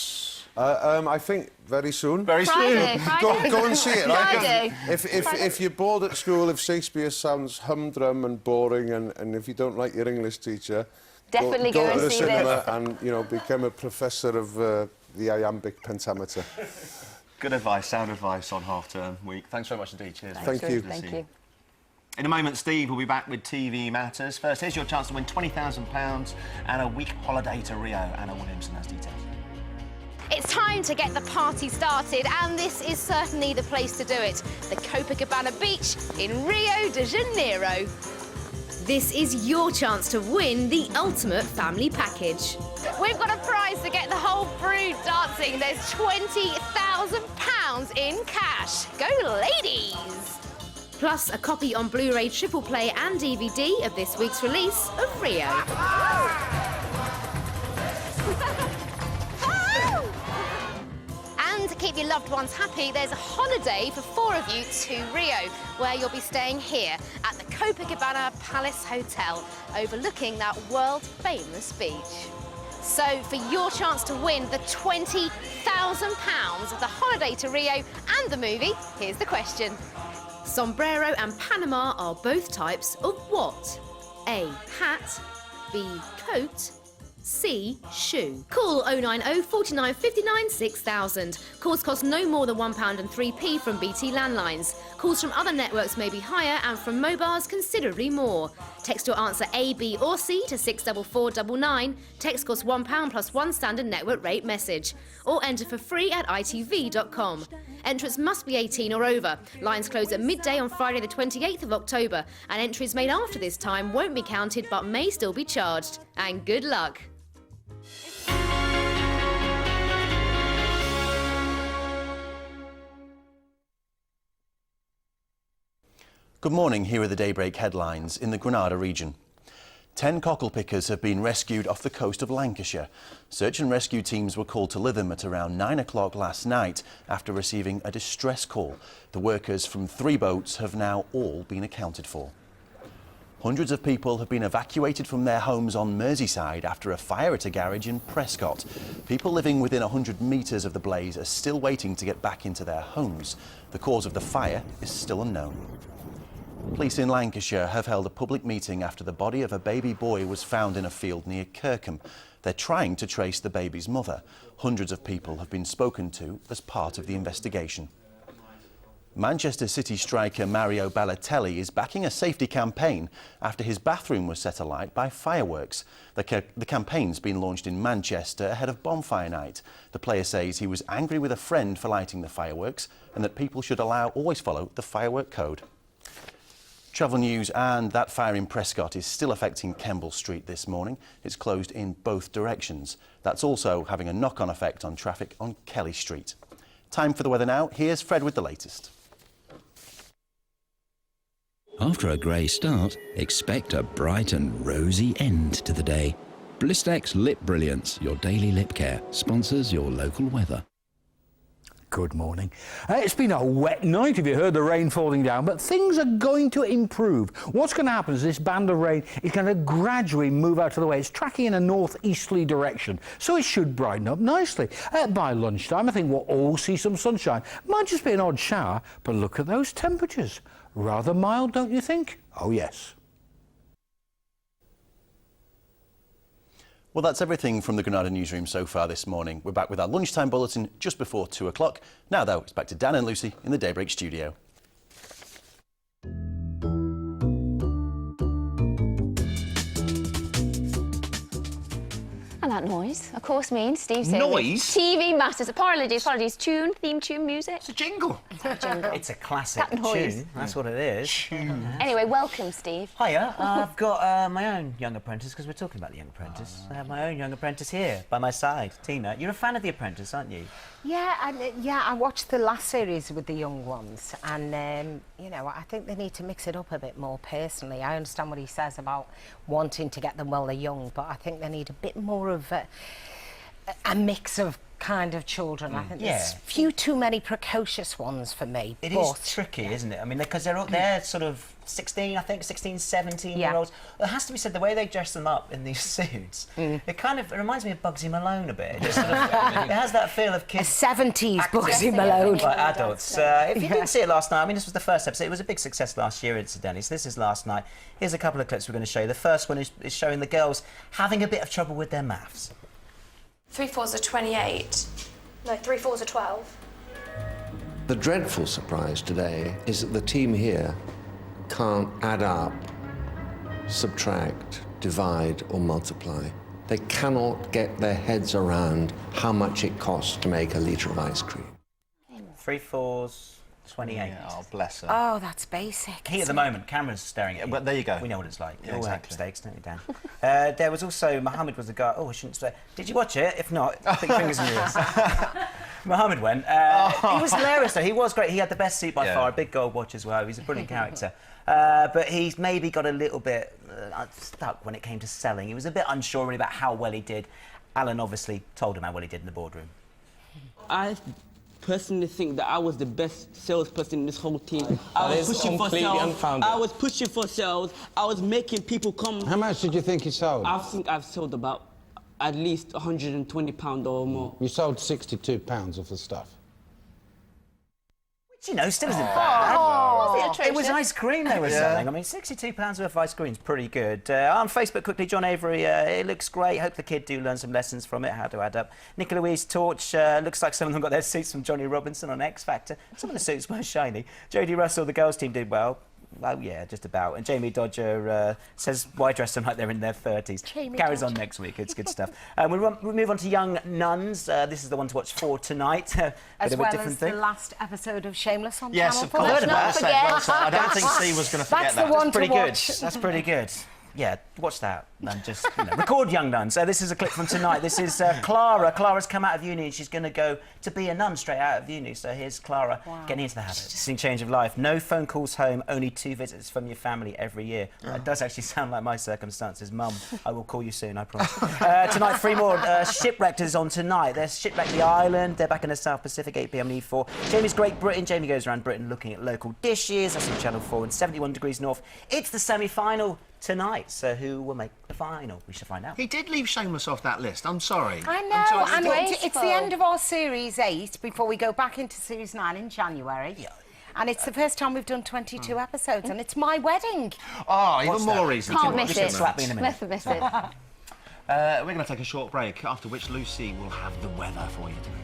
I think very soon. Very Friday, soon. Friday. Go and see it. Friday. If you're bored at school, if Shakespeare sounds humdrum and boring, and if you don't like your English teacher, Definitely go go to and the see cinema this. and, you know, become a professor of the iambic pentameter. Good advice, sound advice on half-term week. Thanks very much indeed. Cheers. Thank you. Thank you. In a moment, Steve will be back with TV Matters. First, here's your chance to win £20,000 and a week holiday to Rio. Anna Williamson has details. It's time to get the party started, and this is certainly the place to do it. The Copacabana Beach in Rio de Janeiro. This is your chance to win the ultimate family package. We've got a prize to get the whole brood dancing. There's £20,000 in cash. Go ladies! Plus a copy on Blu-ray, triple play and DVD of this week's release of Rio. And to keep your loved ones happy, there's a holiday for 4 of you to Rio, where you'll be staying here at the Copacabana Palace Hotel, overlooking that world-famous beach. So, for your chance to win the £20,000 of the holiday to Rio and the movie, here's the question. Sombrero and Panama are both types of what? A. Hat. B. Coat. C. Shoe. Call 090 49 59 6000. Calls cost no more than £1 and 3p from BT landlines. Calls from other networks may be higher and from mobiles considerably more. Text your answer A, B or C to 64499. Text costs £1 plus 1 standard network rate message. Or enter for free at itv.com. Entrants must be 18 or over. Lines close at midday on Friday the 28th of October, and entries made after this time won't be counted but may still be charged. And good luck. Good morning, here are the Daybreak headlines. In the Granada region, 10 cockle pickers have been rescued off the coast of Lancashire. Search and rescue teams were called to Lytham at around 9 o'clock last night after receiving a distress call. The workers from 3 boats have now all been accounted for. Hundreds of people have been evacuated from their homes on Merseyside after a fire at a garage in Prescott. People living within 100 metres of the blaze are still waiting to get back into their homes. The cause of the fire is still unknown. Police in Lancashire have held a public meeting after the body of a baby boy was found in a field near Kirkham. They're trying to trace the baby's mother. Hundreds of people have been spoken to as part of the investigation. Manchester City striker Mario Balotelli is backing a safety campaign after his bathroom was set alight by fireworks. The campaign's been launched in Manchester ahead of bonfire night. The player says he was angry with a friend for lighting the fireworks and that people should always follow the firework code. Travel news, and that fire in Prescott is still affecting Kemble Street this morning. It's closed in both directions. That's also having a knock-on effect on traffic on Kelly Street. Time for the weather now. Here's Fred with the latest. After a grey start, expect a bright and rosy end to the day. Blistex Lip Brilliance, your daily lip care, sponsors your local weather. Good morning. It's been a wet night, if you heard the rain falling down, but things are going to improve. What's going to happen is this band of rain is going to gradually move out of the way. It's tracking in a northeasterly direction, so it should brighten up nicely. By lunchtime, I think we'll all see some sunshine. Might just be an odd shower, but look at those temperatures. Rather mild, don't you think? Oh, yes. Well, that's everything from the Granada newsroom so far this morning. We're back with our lunchtime bulletin just before 2 o'clock. Now, though, it's back to Dan and Lucy in the Daybreak studio. And that noise, of course, means Steve says Noise? TV Matters. Apologies. Tune, theme tune, music. It's a jingle. It's not a jingle. It's a classic That noise. tune. That's what it is. Anyway, welcome, Steve. Hiya. I've got my own young apprentice, because we're talking about the young apprentice. I have my own young apprentice here by my side. Tina, you're a fan of The Apprentice, aren't you? Yeah, I watched the last series with the young ones, and you know, I think they need to mix it up a bit more. Personally, I understand what he says about wanting to get them while they're young, but I think they need a bit more of a mix of kind of children. I think Yeah. there's few too many precocious ones for me. It is tricky, isn't it? I mean, because they're sort of 16, I think, 16, 17-year-olds. It has to be said, the way they dress them up in these suits, it reminds me of Bugsy Malone a bit. It, just sort of, it has that feel of kids. A 70s Bugsy Malone. Like adults. If you didn't see it last night, I mean, this was the first episode. It was a big success last year, incidentally. So this is last night. Here's a couple of clips we're going to show you. The first one is showing the girls having a bit of trouble with their maths. 3 4s are 28. No, 3 4s are 12. The dreadful surprise today is that the team here can't add up, subtract, divide or multiply. They cannot get their heads around how much it costs to make a litre of ice cream. 3 4s, 28. Yeah, oh, bless her. Oh, that's basic. He at the moment, Cameron's staring at you. Well, there you go. We know what it's like. Yeah, We all exactly. make mistakes, don't we, Dan? There was also, Mohammed was the guy, I shouldn't say. Did you watch it? If not, put your fingers in your ears. Mohammed went. He was hilarious, though. He was great. He had the best suit by far, a big gold watch as well. He's a brilliant character. But he's maybe got a little bit stuck when it came to selling. He was a bit unsure really about how well he did. Alan obviously told him how well he did in the boardroom. I personally think that I was the best salesperson in this whole team. I was pushing for completely sales. unfounded. I was pushing for sales. I was making people come. How much did you think you sold? I think I've sold about at least £120 or more. You sold £62 of the stuff. Which, you know, still isn't bad. Was it It was atrocious? ice cream they were selling. I mean, £62 worth of ice cream is pretty good. On Facebook, quickly, John Avery, it looks great. Hope the kid do learn some lessons from it, how to add up. Nicola Louise Torch, looks like some of them got their suits from Johnny Robinson on X Factor. Some of the suits were shiny. Jodie Russell, the girls' team did well. Well, yeah, just about. And Jamie Dodger says, why dress them like they're in their 30s? Carries on next week. It's good stuff. We'll move on to Young Nuns. This is the one to watch for tonight. As well as the last episode of Shameless on Yes, Channel of course. 4. Let's not forget. Well said. I don't think C was going to forget That's that. the one That's pretty to watch. good. That's pretty good. Yeah, watch that and just record Young Nuns. This is a clip from tonight. This is Clara. Clara's come out of uni and she's going to go to be a nun straight out of uni. So here's Clara getting into the habit. Interesting change of life. No phone calls home, only 2 visits from your family every year. That does actually sound like my circumstances. Mum, I will call you soon, I promise. Tonight, 3 more Shipwrecked is on tonight. They're shipwrecked the island. They're back in the South Pacific, 8 p.m. Need for. Jamie's Great Britain. Jamie goes around Britain looking at local dishes. That's on Channel 4 and 71 degrees north. It's the semi-final tonight, so who will make the final? We shall find out. He did leave Shameless off that list. I'm sorry. I know, and it's the end of our Series 8 before we go back into Series 9 in January. Yeah. And it's the first time we've done 22 episodes, and it's my wedding. Oh, even more reason. Can't miss it. Slap me in a minute. Never miss it. We're going to take a short break, after which Lucy will have the weather for you tonight.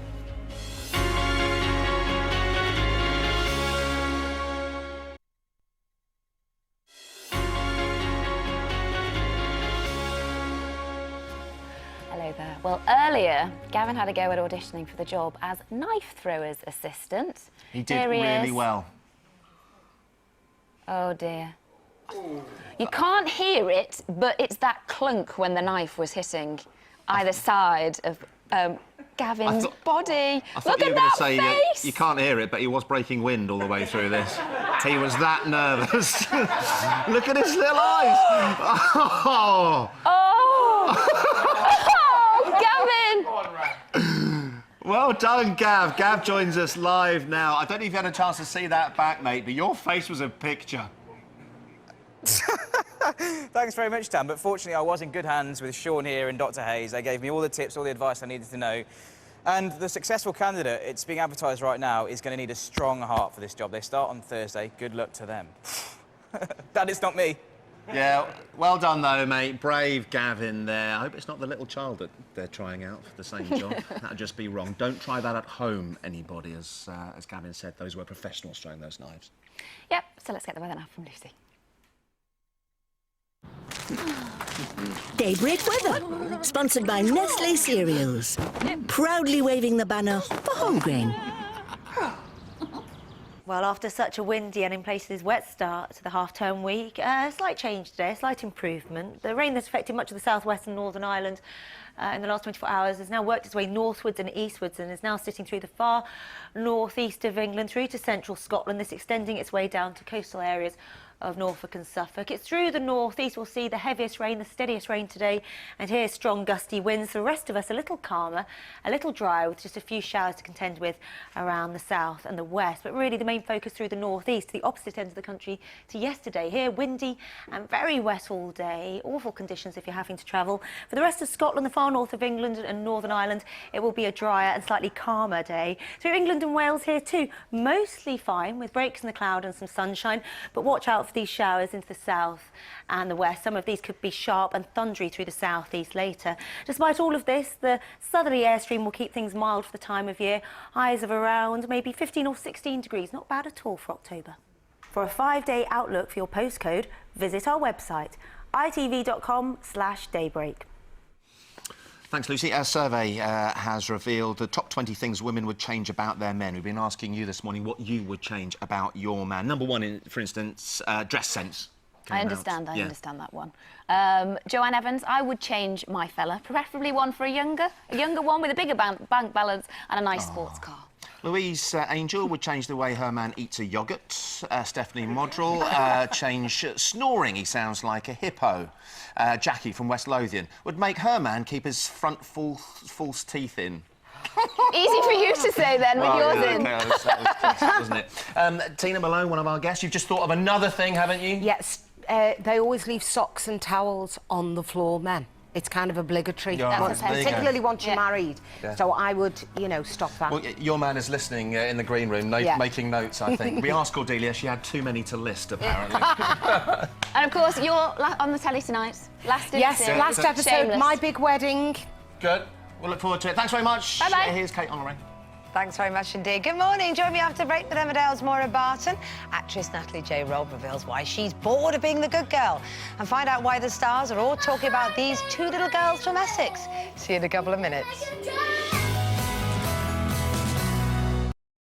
Hello there. Well, earlier, Gavin had a go at auditioning for the job as knife thrower's assistant. He did Here he really is. well. Oh, dear. You can't hear it, but it's that clunk when the knife was hitting either side of Gavin's body. I thought Look you at were going that to say face! you can't hear it, but he was breaking wind all the way through this. He was that nervous. Look at his little eyes. Oh! Oh, Gavin! Well done, Gav. Gav joins us live now. I don't know if you had a chance to see that back, mate, but your face was a picture. Thanks very much, Dan, but fortunately I was in good hands with Sean here and Dr. Hayes. They gave me all the tips, all the advice I needed to know. And the successful candidate, it's being advertised right now, is going to need a strong heart for this job. They start on Thursday. Good luck to them. Dad, it's not me. Yeah, well done, though, mate. Brave Gavin there. I hope it's not the little child that they're trying out for the same job. That'd just be wrong. Don't try that at home, anybody, as Gavin said. Those were professionals throwing those knives. Yep, so let's get the weather now from Lucy. Daybreak weather, sponsored by Nestle Cereals, proudly waving the banner for whole grain. Well, after such a windy and in places wet start to the half-term week, a slight change today, a slight improvement. The rain that's affected much of the southwest and Northern Ireland in the last 24 hours has now worked its way northwards and eastwards and is now sitting through the far northeast of England through to central Scotland, this extending its way down to coastal areas of Norfolk and Suffolk. It's through the northeast we'll see the heaviest rain, the steadiest rain today, and here's strong gusty winds. The rest of us a little calmer, a little drier, with just a few showers to contend with around the south and the west. But really the main focus through the northeast, the opposite end of the country to yesterday. Here, windy and very wet all day. Awful conditions if you're having to travel. For the rest of Scotland, the far north of England and Northern Ireland, it will be a drier and slightly calmer day. Through England and Wales here too, mostly fine with breaks in the cloud and some sunshine, but watch out for these showers into the south and the west. Some of these could be sharp and thundery through the southeast later. Despite all of this, the southerly airstream will keep things mild for the time of year. Highs of around maybe 15 or 16 degrees, not bad at all for October. For a 5-day outlook for your postcode, visit our website, itv.com/daybreak. Thanks, Lucy. Our survey has revealed the top 20 things women would change about their men. We've been asking you this morning what you would change about your man. Number one, for instance, dress sense. I understand that one. Joanne Evans, I would change my fella, preferably one for a younger one with a bigger bank balance and a nice sports car. Louise Angel would change the way her man eats a yoghurt. Stephanie Modrell change snoring. He sounds like a hippo. Jackie from West Lothian would make her man keep his front false teeth in. Easy for you to say then, with yours in. Okay, that was wasn't it? Tina Malone, one of our guests, you've just thought of another thing, haven't you? Yes, they always leave socks and towels on the floor, men. It's kind of obligatory, particularly once you're married. Yeah. So I would, stop that. Well, your man is listening in the green room, making notes, I think. We asked Cordelia, she had too many to list, apparently. And, of course, you're on the telly tonight. Last episode, Shameless. My Big Wedding. Good. We'll look forward to it. Thanks very much. Bye-bye. Here's Kate Honoré. Thanks very much indeed. Good morning. Join me after break with Emmerdale's Maura Barton. Actress Natalie J. Robb reveals why she's bored of being the good girl. And find out why the stars are all talking about these two little girls from Essex. See you in a couple of minutes.